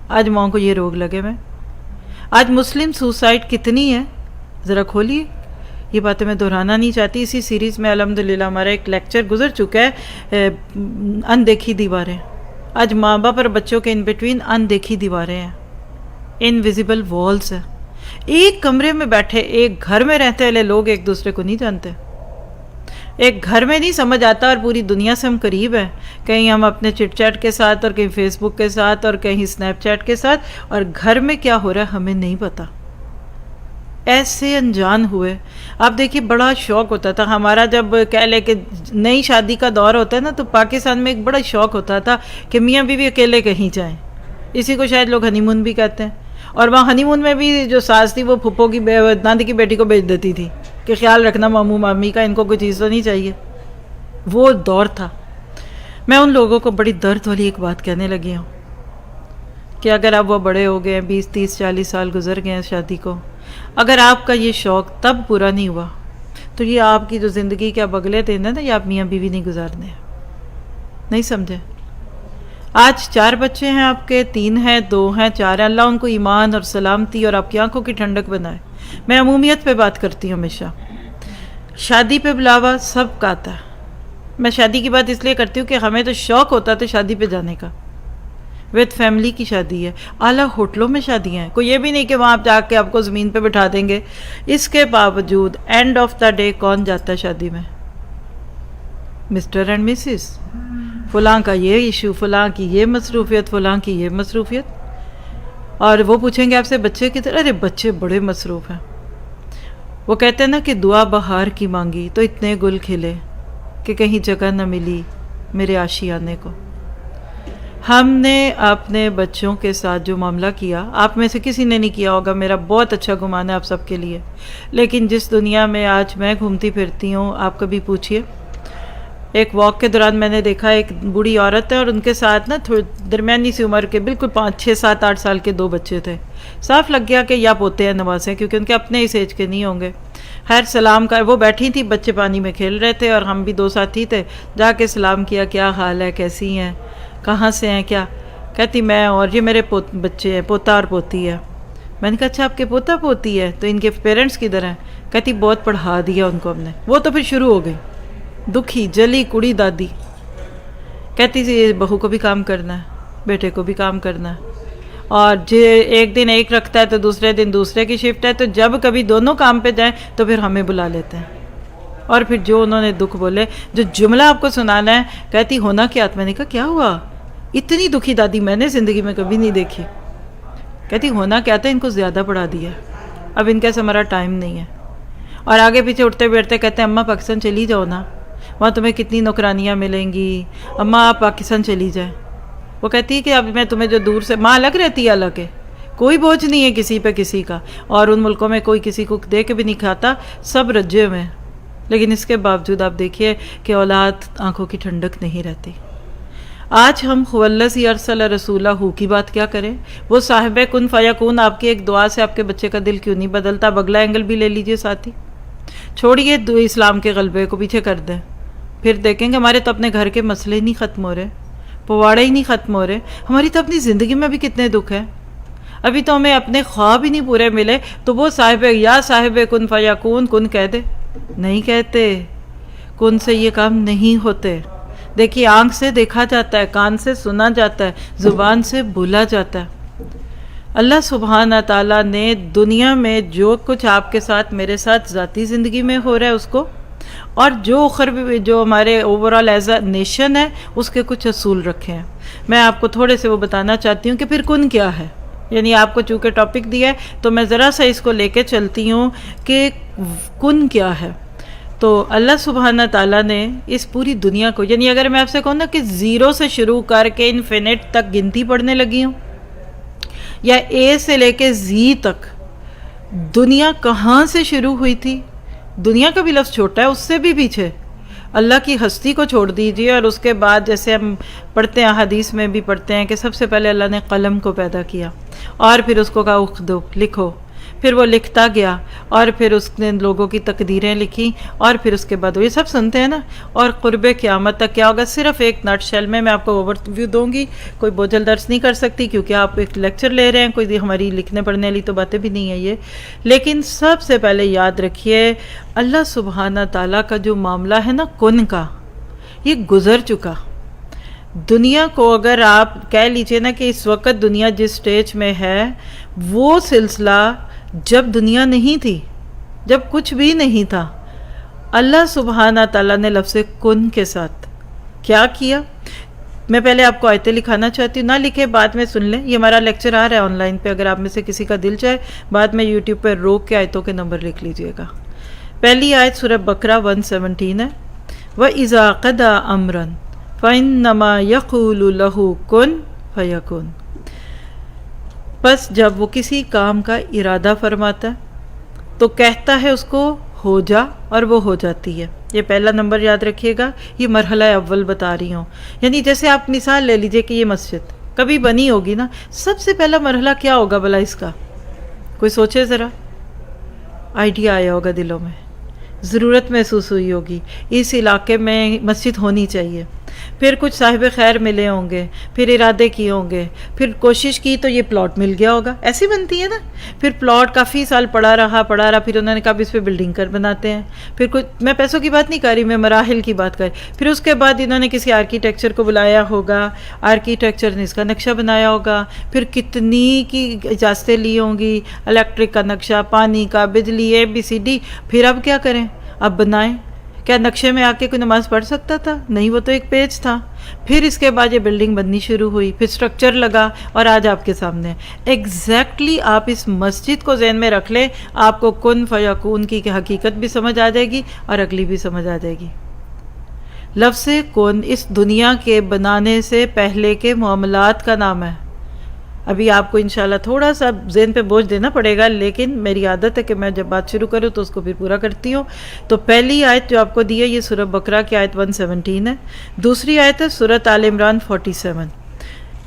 آج ماؤں کو یہ روگ لگے ہوئے۔ آج مسلم سوسائڈ کتنی ہے ذرا کھولیے، یہ باتیں میں دہرانا نہیں چاہتی، اسی سیریز میں الحمدللہ ہمارا ایک لیکچر گزر چکا ہے، اندیکھی دیواریں۔ آج ماں باپ اور بچوں کے ان بٹوین اندیکھی دیواریں ہیں، انویزیبل والز ہیں۔ ایک کمرے میں بیٹھے، ایک گھر میں رہتے والے لوگ ایک دوسرے کو نہیں جانتے، ایک گھر میں نہیں سمجھ آتا، اور پوری دنیا سے ہم قریب ہیں، کہیں ہم اپنے چٹ چیٹ کے ساتھ، اور کہیں فیس بک کے ساتھ، اور کہیں اسنیپ چیٹ کے ساتھ، اور گھر میں کیا ہو رہا ہے ہمیں نہیں پتا، ایسے انجان ہوئے۔ آپ دیکھیے بڑا شوق ہوتا تھا ہمارا، جب کہہ لے کہ نئی شادی کا دور ہوتا ہے نا، تو پاکستان میں ایک بڑا شوق ہوتا تھا کہ میاں بیوی اکیلے کہیں جائیں، اسی کو شاید لوگ ہنی مون بھی کہتے ہیں۔ اور وہاں ہنی مون میں بھی جو ساس تھی وہ پھپھو کی ناندی کی بیٹی کو بھیج دیتی تھی کہ خیال رکھنا ماموں مامی کا، ان کو کوئی چیز تو نہیں چاہیے۔ وہ دور تھا۔ میں ان لوگوں کو بڑی درد والی ایک بات کہنے لگی ہوں کہ اگر اب وہ بڑے ہو گئے، 20 30 40 سال گزر گئے ہیں شادی کو، اگر آپ کا یہ شوق تب پورا نہیں ہوا تو یہ آپ کی جو زندگی کے اب اگلے دن ہے نا، یہ آپ میاں بیوی نہیں گزارنے ہیں، نہیں سمجھے؟ آج 4 بچے ہیں آپ کے، 3 ہیں، 2 ہیں، 4 ہیں، اللہ ان کو ایمان اور سلامتی اور آپ کی آنکھوں کی ٹھنڈک بنائے۔ میں عمومیت پہ بات کرتی ہوں ہمیشہ، شادی پہ بلاوا سب کا آتا ہے۔ میں شادی کی بات اس لیے کرتی ہوں کہ ہمیں تو شوق ہوتا تھا شادی پہ جانے کا، وتھ فیملی کی شادی ہے، اعلیٰ ہوٹلوں میں شادیاں ہیں، کوئی یہ بھی نہیں کہ وہاں جا کے آپ کو زمین پہ بٹھا دیں گے۔ اس کے باوجود اینڈ آف دا ڈے کون جاتا ہے شادی میں؟ مسٹر اینڈ مسز، فلاں کا یہ ایشو، فلاں کی یہ مصروفیت، فلاں کی یہ مصروفیت، اور وہ پوچھیں گے آپ سے بچے کدھر؟ ارے بچے بڑے مصروف ہیں۔ وہ کہتے ہیں نا کہ دعا بہار کی مانگی تو اتنے گل کھلے کہ کہیں جگہ نہ ملی میرے آشیانے کو۔ ہم نے اپنے بچوں کے ساتھ جو معاملہ کیا، آپ میں سے کسی نے نہیں کیا ہوگا، میرا بہت اچھا گمان ہے آپ سب کے لیے، لیکن جس دنیا میں آج میں گھومتی پھرتی ہوں، آپ کبھی پوچھئے، ایک واک کے دوران میں نے دیکھا ایک بوڑھی عورت ہے اور ان کے ساتھ نا درمیانی سی عمر کے بالکل 5 6 7 8 سال کے 2 بچے تھے، صاف لگ گیا کہ یا پوتے ہیں نواسے، کیونکہ ان کے اپنے اس ایج کے نہیں ہوں گے۔ خیر سلام کا، وہ بیٹھی تھی، بچے پانی میں کھیل رہے تھے اور ہم بھی 2 ساتھی تھے، جا کے سلام کیا، کیا حال ہے، کیسی ہیں، کہاں سے ہیں، کیا؟ کہتی میں اور یہ میرے بچے ہیں، پوتا اور پوتی ہے۔ میں نے کہا اچھا آپ کے پوتا پوتی ہے، تو ان کے پیرنٹس کدھر ہیں؟ کہتی بہت پڑھا دیا ان کو ہم نے۔ وہ تو پھر شروع ہو گئی، دکھی جلی کڑی دادی، کہتی تھی بہو کو بھی کام کرنا ہے، بیٹے کو بھی کام کرنا ہے، اور ایک دن ایک رکھتا ہے تو دوسرے دن دوسرے کی شفٹ ہے، تو جب کبھی دونوں کام پہ جائیں تو پھر ہمیں بلا لیتے ہیں، اور پھر جو انہوں نے دکھ بولے، جو جملہ آپ کو سنانا ہے، کہتی ہونا کیا؟ میں نے کہا کیا ہوا؟ اتنی دکھی دادی میں نے زندگی میں کبھی نہیں دیکھی۔ کہتی ہونا کیا تھا، ان کو زیادہ پڑھا دیا، اب ان کے سے ہمارا ٹائم نہیں ہے۔ اور آگے پیچھے اٹھتے بیٹھتے کہتے ہیں اماں پاکستان چلی جاؤ نا، وہاں تمہیں کتنی نوکرانیاں ملیں گی، اماں آپ پاکستان چلی جائیں۔ وہ کہتی ہے کہ اب میں تمہیں جو دور سے، ماں الگ رہتی ہے الگ ہے، کوئی بوجھ نہیں ہے کسی پہ کسی کا، اور ان ملکوں میں کوئی کسی کو دے کے بھی نہیں کھاتا، سب رجے ہوئے ہیں، لیکن اس کے باوجود آپ دیکھیے کہ اولاد آنکھوں کی ٹھنڈک نہیں رہتی۔ آج ہم هو الذی ارسل رسولہ کی بات کیا کریں؟ وہ صاحب کن فیکون آپ کی ایک دعا سے آپ کے بچے کا دل کیوں نہیں بدلتا؟ اب اگلا اینگل بھی لے لیجئے ساتھی، چھوڑیے اسلام کے غلبے کو پیچھے کر دیں، پھر دیکھیں گے ہمارے تو اپنے گھر کے مسئلے نہیں ختم ہو رہے، پواڑے ہی نہیں ختم ہو رہے، ہماری تو اپنی زندگی میں بھی کتنے دکھ ہیں، ابھی تو ہمیں اپنے خواب ہی نہیں پورے ملے، تو وہ صاحب کن فیکون کن کہہ دے، نہیں کہتے، کن سے یہ کام نہیں ہوتے۔ دیکھیے آنکھ سے دیکھا جاتا ہے، کان سے سنا جاتا ہے، زبان سے بولا جاتا ہے۔ اللہ سبحانہ تعالیٰ نے دنیا میں جو کچھ آپ کے ساتھ میرے ساتھ ذاتی زندگی میں ہو رہا ہے اس کو، اور جو ہمارے اوورآل ایز اے نیشن ہے، اس کے کچھ اصول رکھے ہیں۔ میں آپ کو تھوڑے سے وہ بتانا چاہتی ہوں کہ پھر کن کیا ہے، یعنی آپ کو چونکہ ٹاپک دیا ہے تو میں ذرا سا اس کو لے کے چلتی ہوں کہ کن کیا ہے۔ تو اللہ سبحانہ تعالیٰ نے اس پوری دنیا کو، یعنی اگر میں آپ سے کہوں نا کہ زیرو سے شروع کر کے انفینٹ تک گنتی پڑھنے لگی ہوں، یا اے سے لے کے زی تک، دنیا کہاں سے شروع ہوئی تھی؟ دنیا کا بھی لفظ چھوٹا ہے، اس سے بھی پیچھے اللہ کی ہستی کو چھوڑ دیجئے، اور اس کے بعد جیسے ہم پڑھتے ہیں حدیث میں بھی پڑھتے ہیں کہ سب سے پہلے اللہ نے قلم کو پیدا کیا، اور پھر اس کو کہا اکتب لکھو، پھر وہ لکھتا گیا، اور پھر اس نے لوگوں کی تقدیریں لکھی، اور پھر اس کے بعد وہ یہ سب سنتے ہیں نا، اور قرب قیامت تک کیا ہوگا؟ صرف ایک نٹ شیل میں آپ کو اوور ویو دوں گی، کوئی بوجھل درس نہیں کر سکتی کیونکہ آپ ایک لیکچر لے رہے ہیں، کوئی ہماری لکھنے پڑھنے والی تو باتیں بھی نہیں ہیں یہ، لیکن سب سے پہلے یاد رکھیے اللہ سبحانہ تعالیٰ کا جو معاملہ ہے نا کن کا، یہ گزر چکا۔ دنیا کو اگر آپ کہہ لیجئے نا کہ اس وقت دنیا جس سٹیج میں ہے، وہ سلسلہ جب دنیا نہیں تھی، جب کچھ بھی نہیں تھا، اللہ سبحانہ تعالیٰ نے لفظ کن کے ساتھ کیا کیا؟ میں پہلے آپ کو آیتیں لکھانا چاہتی ہوں، نہ لکھے بعد میں سن لیں، یہ ہمارا لیکچر آ رہا ہے آن لائن پہ، اگر آپ میں سے کسی کا دل چاہے بعد میں یوٹیوب پہ روک کے آیتوں کے نمبر لکھ لیجئے گا۔ پہلی آیت سورہ بقرہ 117 ہے، وَإِذَا قَضَىٰ أَمْرًا فَإِنَّمَا يَقُولُ لَهُ كُن فَيَكُن۔ بس جب وہ کسی کام کا ارادہ فرماتا ہے تو کہتا ہے اس کو ہو جا، اور وہ ہو جاتی ہے۔ یہ پہلا نمبر یاد رکھیے گا، یہ مرحلہ اول بتا رہی ہوں، یعنی جیسے آپ مثال لے لیجئے کہ یہ مسجد کبھی بنی ہوگی نا، سب سے پہلا مرحلہ کیا ہوگا بھلا اس کا؟ کوئی سوچے ذرا، آئیڈیا آیا ہوگا دلوں میں، ضرورت محسوس ہوئی ہوگی اس علاقے میں مسجد ہونی چاہیے، پھر کچھ صاحب خیر ملے ہوں گے، پھر ارادے کیے ہوں گے، پھر کوشش کی تو یہ پلاٹ مل گیا ہوگا، ایسی بنتی ہے نا، پھر پلاٹ کافی سال پڑا رہا، پھر انہوں نے کہا اس پہ بلڈنگ کر بناتے ہیں، پھر کچھ، میں پیسوں کی بات نہیں کر رہی، میں مراحل کی بات کر رہی، پھر اس کے بعد انہوں نے کسی آرکیٹیکچر کو بلایا ہوگا، آرکیٹیکچر نے اس کا نقشہ بنایا ہوگا، پھر کتنی کی اجازتیں لی ہوں گی، الیکٹرک کا نقشہ، پانی کا، بجلی، ABCD، پھر اب کیا کریں؟ اب بنائیں۔ کیا نقشے میں آ کے کوئی نماز پڑھ سکتا تھا؟ نہیں، وہ تو ایک پیج تھا۔ پھر اس کے بعد یہ بلڈنگ بننی شروع ہوئی، پھر سٹرکچر لگا، اور آج آپ کے سامنے ایگزیکٹلی آپ اس مسجد کو ذہن میں رکھ لیں، آپ کو کن فیکون کی حقیقت بھی سمجھ آ جائے گی اور اگلی بھی سمجھ آ جائے گی۔ لفظ کن اس دنیا کے بنانے سے پہلے کے معاملات کا نام ہے۔ ابھی آپ کو انشاءاللہ تھوڑا سا ذہن پہ بوجھ دینا پڑے گا، لیکن میری عادت ہے کہ میں جب بات شروع کروں تو اس کو پھر پورا کرتی ہوں۔ تو پہلی آیت جو آپ کو دی ہے یہ سورہ بقرہ کی آیت 117 ہے، دوسری آیت ہے سورہ آل عمران 47،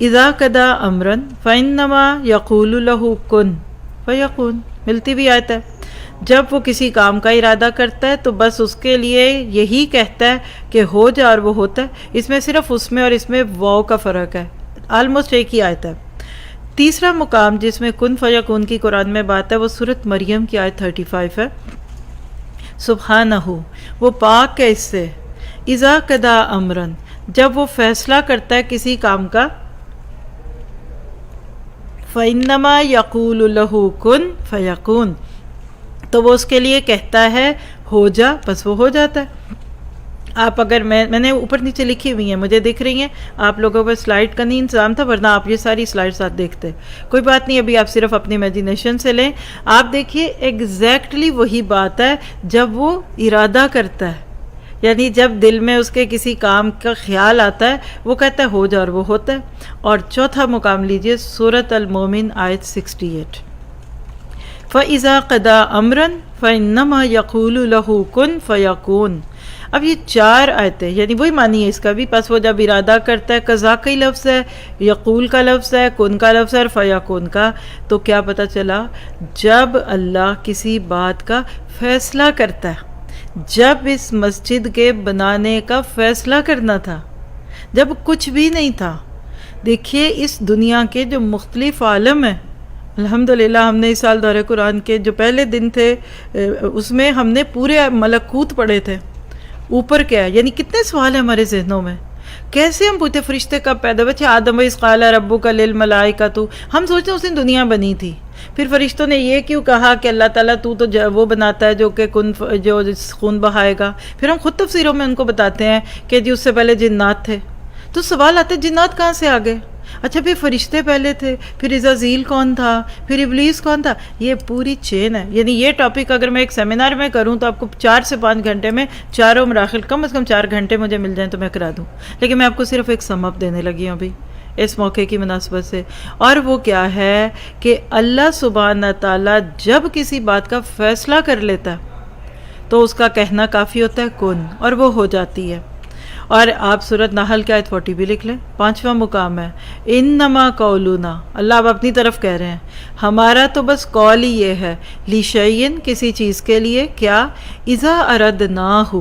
اذا قضى امرا فانما يقول له كن فيكون، ملتی بھی آیت ہے۔ جب وہ کسی کام کا ارادہ کرتا ہے تو بس اس کے لیے یہی کہتا ہے کہ ہو جا، اور وہ ہوتا ہے۔ اس میں صرف اس میں اور اس میں واو کا فرق ہے، آلموسٹ ایک ہی آیت ہے۔ تیسرا مقام جس میں کن فیکون کی قرآن میں بات ہے وہ سورۃ مریم کی آیت 35 ہے، سبحانہ، وہ پاک ہے اس سے، اذا قضا امرن، جب وہ فیصلہ کرتا ہے کسی کام کا، فَإِنَّمَا يَقُولُ لَهُ كُن فَيَكُونُ، تو وہ اس کے لیے کہتا ہے ہو جا، بس وہ ہو جاتا ہے۔ آپ اگر میں نے اوپر نیچے لکھی ہوئی ہیں، مجھے دکھ رہی ہیں، آپ لوگوں پر سلائڈ کا نہیں انتظام تھا ورنہ آپ یہ ساری سلائڈ ساتھ دیکھتے۔ کوئی بات نہیں، ابھی آپ صرف اپنی امیجینیشن سے لیں۔ آپ دیکھیے ایگزیکٹلی وہی بات ہے جب وہ ارادہ کرتا ہے، یعنی جب دل میں اس کے کسی کام کا خیال آتا ہے وہ کہتا ہے ہو جا، اور وہ ہوتا ہے۔ اور چوتھا مقام لیجئے سورۃ المومن آیت 68، فَإِذَا قَضَىٰ أَمْرًا فَإِنَّمَا يَقُولُ لَهُ كُن فَيَكُونُ۔ اب یہ 4 آیتیں، یعنی وہی معنی ہے اس کا بھی، پس وہ جب ارادہ کرتا ہے، قضا کا ہی لفظ ہے، یقول کا لفظ ہے، کن کا لفظ ہے اور فیکون کا، تو کیا پتہ چلا؟ جب اللہ کسی بات کا فیصلہ کرتا ہے، جب اس مسجد کے بنانے کا فیصلہ کرنا تھا، جب کچھ بھی نہیں تھا، دیکھیے اس دنیا کے جو مختلف عالم ہیں، الحمدللہ ہم نے اس سال دورہ قرآن کے جو پہلے دن تھے اس میں ہم نے پورے ملکوت پڑھے تھے۔ اوپر کیا ہے، یعنی کتنے سوال ہیں ہمارے ذہنوں میں، کیسے ہم پوچھتے فرشتے کب پیدا ہوئے تھے؟ آدم اذ قال ربک للملائکۃ، ہم سوچتے ہیں اس دن دنیا بنی تھی، پھر فرشتوں نے یہ کیوں کہا کہ اللہ تعالیٰ تو وہ بناتا ہے جو کہ جو خون بہائے گا، پھر ہم خود تفسیروں میں ان کو بتاتے ہیں کہ جی اس سے پہلے جنات تھے، تو سوال آتے جنات کہاں سے آ گئے؟ اچھا پھر فرشتے پہلے تھے، پھر عزازیل کون تھا، پھر ابلیس کون تھا؟ یہ پوری چین ہے۔ یعنی یہ ٹاپک اگر میں ایک سیمینار میں کروں تو آپ کو 4 سے 5 گھنٹے میں چاروں مراحل، کم از کم 4 گھنٹے مجھے مل جائیں تو میں کرا دوں، لیکن میں آپ کو صرف ایک سم اپ دینے لگی ہوں ابھی اس موقع کی مناسبت سے۔ اور وہ کیا ہے کہ اللہ سبحانہ تعالیٰ جب کسی بات کا فیصلہ کر لیتا ہے تو اس کا کہنا کافی ہوتا ہے کن، اور وہ ہو جاتی ہے۔ اور آپ سورۃ نحل کی آیت 40 بھی لکھ لیں، 5واں مقام ہے، انما قولنا، اللہ اب اپنی طرف کہہ رہے ہیں ہمارا تو بس قول ہی یہ ہے، لشیئن کسی چیز کے لیے، کیا؟ اذا اردناہ،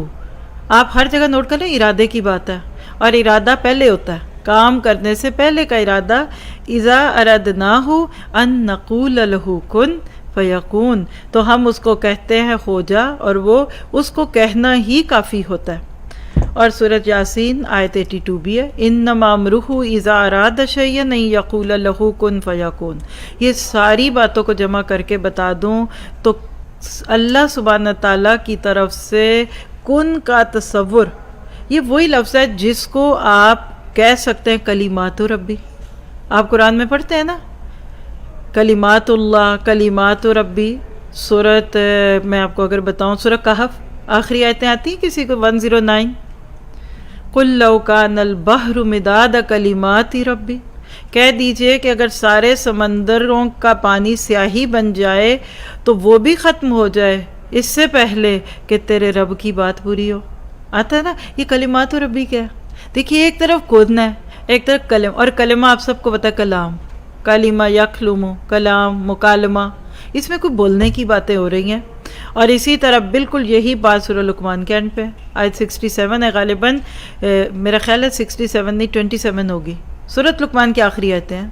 آپ ہر جگہ نوٹ کر لیں ارادے کی بات ہے، اور ارادہ پہلے ہوتا ہے، کام کرنے سے پہلے کا ارادہ، اذا اردناہ ان نقول له کن فیکون، تو ہم اس کو کہتے ہیں ہو جا، اور وہ اس کو کہنا ہی کافی ہوتا ہے۔ اور سورۃ یاسین آیت 82 بھی ہے، انما امرہ اذا اراد شیئا ان یقول له کن فیکون۔ یہ ساری باتوں کو جمع کر کے بتا دوں تو اللہ سبحانہ تعالیٰ کی طرف سے کن کا تصور، یہ وہی لفظ ہے جس کو آپ کہہ سکتے ہیں کلمات ربی۔ آپ قرآن میں پڑھتے ہیں نا کلمات اللہ، کلمات ربی، سورۃ میں آپ کو اگر بتاؤں سورۃ کہف آخری آیتیں آتی ہیں کسی کو 109، قُلْ لَوْ كَانَ الْبَحْرُ مِدَادَ كَلِمَاتِ رَبِّ، کہہ دیجئے کہ اگر سارے سمندروں کا پانی سیاہی بن جائے تو وہ بھی ختم ہو جائے اس سے پہلے کہ تیرے رب کی بات پوری ہو۔ آتا ہے نا یہ کلمات ربی کیا ہے؟ دیکھیے ایک طرف کون ہے، ایک طرف کلم، اور کلمہ آپ سب کو پتہ ہے کلام، کلمہ یکلم، کلام، مکالمہ، اس میں کوئی بولنے کی باتیں ہو رہی ہیں۔ اور اسی طرح بالکل یہی بات سورہ لقمان کے اینڈ پہ آیت 67 ہے، غالباً میرا خیال ہے 67 نہیں 27 ہوگی، سورۃ لقمان کی آخری آیتیں ہیں،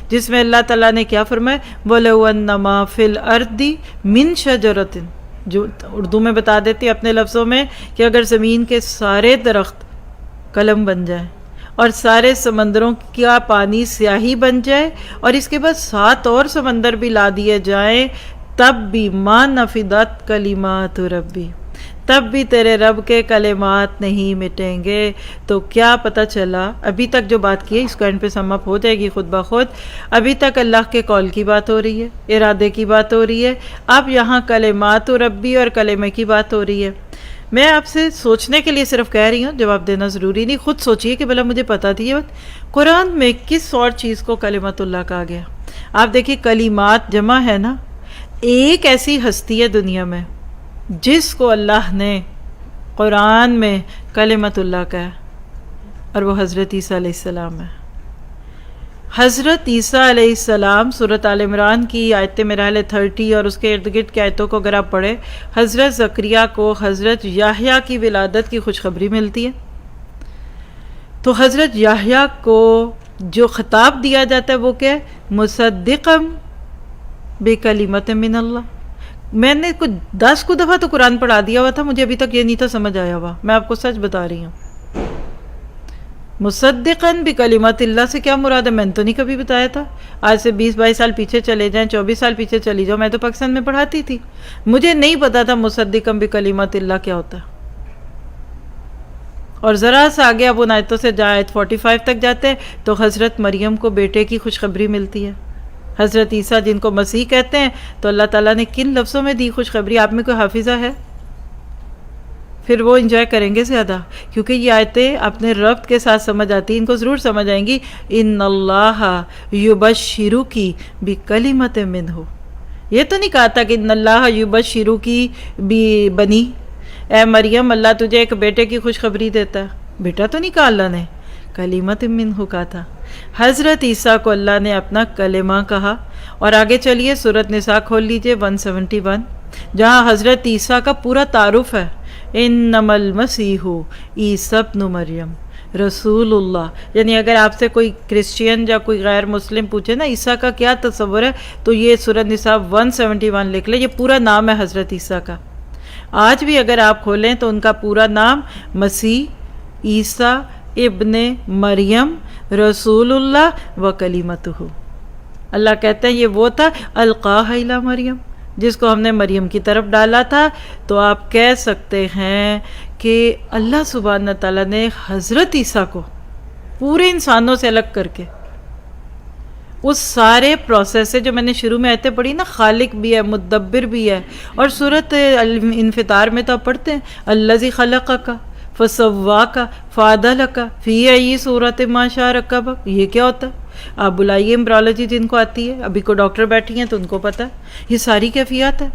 جس میں اللہ تعالیٰ نے کیا فرمایا، وَلَوْ أَنَّ مَا فِي الْأَرْضِ مِنْ شَجَرَةٍ، جو اردو میں بتا دیتی اپنے لفظوں میں کہ اگر زمین کے سارے درخت قلم بن جائیں اور سارے سمندروں کا پانی سیاہی بن جائے اور اس کے بعد 7 اور سمندر بھی لا دیے جائیں، تب بھی ما نفدت کلمات ربی، تب بھی تیرے رب کے کلمات نہیں مٹیں گے۔ تو کیا پتہ چلا، ابھی تک جو بات کی ہے اس کو اینڈ پہ سم اپ ہو جائے گی خود بخود، ابھی تک اللہ کے قول کی بات ہو رہی ہے، ارادے کی بات ہو رہی ہے، اب یہاں کلمات ربی اور کلمے کی بات ہو رہی ہے۔ میں آپ سے سوچنے کے لیے صرف کہہ رہی ہوں، جواب دینا ضروری نہیں، خود سوچئے کہ بھلا مجھے پتہ تھی یہ بات، قرآن میں کس اور چیز کو کلمات اللہ کہا گیا؟ آپ دیکھیے کلمات جمع ہے نا، ایک ایسی ہستی ہے دنیا میں جس کو اللہ نے قرآن میں کلمت اللہ کہا، اور وہ حضرت عیسیٰ علیہ السلام ہے۔ حضرت عیسیٰ علیہ السلام سورۃ آل عمران کی آیت میرا حال 30 اور اس کے ارد گرد کی آیتوں کو اگر آپ پڑھیں، حضرت زکریا کو حضرت یحییٰ کی ولادت کی خوشخبری ملتی ہے، تو حضرت یحییٰ کو جو خطاب دیا جاتا ہے وہ کیا ہے؟ مصدقا بکلمۃ من اللہ۔ میں نے کچھ 10 دفعہ تو قرآن پڑھا دیا ہوا تھا، مجھے ابھی تک یہ نہیں تھا سمجھ آیا ہوا، میں آپ کو سچ بتا رہی ہوں۔ مصدقاً بکلمات اللہ سے کیا مراد ہے؟ میں نے تو نہیں کبھی بتایا تھا. آج سے 20-22 سال پیچھے چلے جائیں، 24 سال پیچھے چلی جاؤ، میں تو پاکستان میں پڑھاتی تھی، مجھے نہیں پتا تھا مصدقاً بکلمات اللہ کیا ہوتا ہے. اور ذرا سا آگے اب ان آیتوں سے آیت 45 تک جاتے ہیں تو حضرت مریم کو بیٹے کی خوشخبری ملتی ہے. حضرت عیسیٰ جن کو مسیح کہتے ہیں، تو اللہ تعالیٰ نے کن لفظوں میں دی خوشخبری؟ آپ میں کوئی حافظہ ہے؟ پھر وہ انجوائے کریں گے زیادہ، کیونکہ یہ آیتیں اپنے ربط کے ساتھ سمجھ آتی ہیں، ان کو ضرور سمجھ آئیں گی. ان اللہ یبشرکی بکلمۃ منہ، یہ تو نہیں کہا تھا کہ ان اللہ یبشرکی بنی، اے مریم اللہ تجھے ایک بیٹے کی خوشخبری دیتا ہے. بیٹا تو نہیں کہا اللہ نے، کلمۃ منہ کہا تھا. حضرت عیسیٰ کو اللہ نے اپنا کلمہ کہا. اور آگے چلیے سورۃ نساء کھول لیجئے 171، جہاں حضرت عیسیٰ کا پورا تعارف ہے. انما المسیح عیسی ابن مریم رسول اللہ. یعنی اگر آپ سے کوئی کرسچین یا کوئی غیر مسلم پوچھے نا عیسیٰ کا کیا تصور ہے، تو یہ سورۃ نساء 171 لکھ لیں، یہ پورا نام ہے حضرت عیسیٰ کا. آج بھی اگر آپ کھولیں تو ان کا پورا نام مسیح عیسیٰ ابن مریم رسول اللہ و کلمتہ. اللہ کہتے ہیں یہ وہ تھا القاہ الی مریم، جس کو ہم نے مریم کی طرف ڈالا تھا. تو آپ کہہ سکتے ہیں کہ اللہ سبحانہ تعالیٰ نے حضرت عیسیٰ کو پورے انسانوں سے الگ کر کے اس سارے پروسیس سے، جو میں نے شروع میں آیتیں پڑھی نا، خالق بھی ہے، مدبر بھی ہے. اور سورۃ انفطار میں تو آپ پڑھتے ہیں الذی خلقک فسواک فعدلک فی ای صورۃ ما شاء رکبک. یہ کیا ہوتا ہے؟ آپ بلائیے امبرالوجی جن کو آتی ہے، ابھی کو ڈاکٹر بیٹھی ہیں تو ان کو پتہ ہے یہ ساری کیفیات ہے.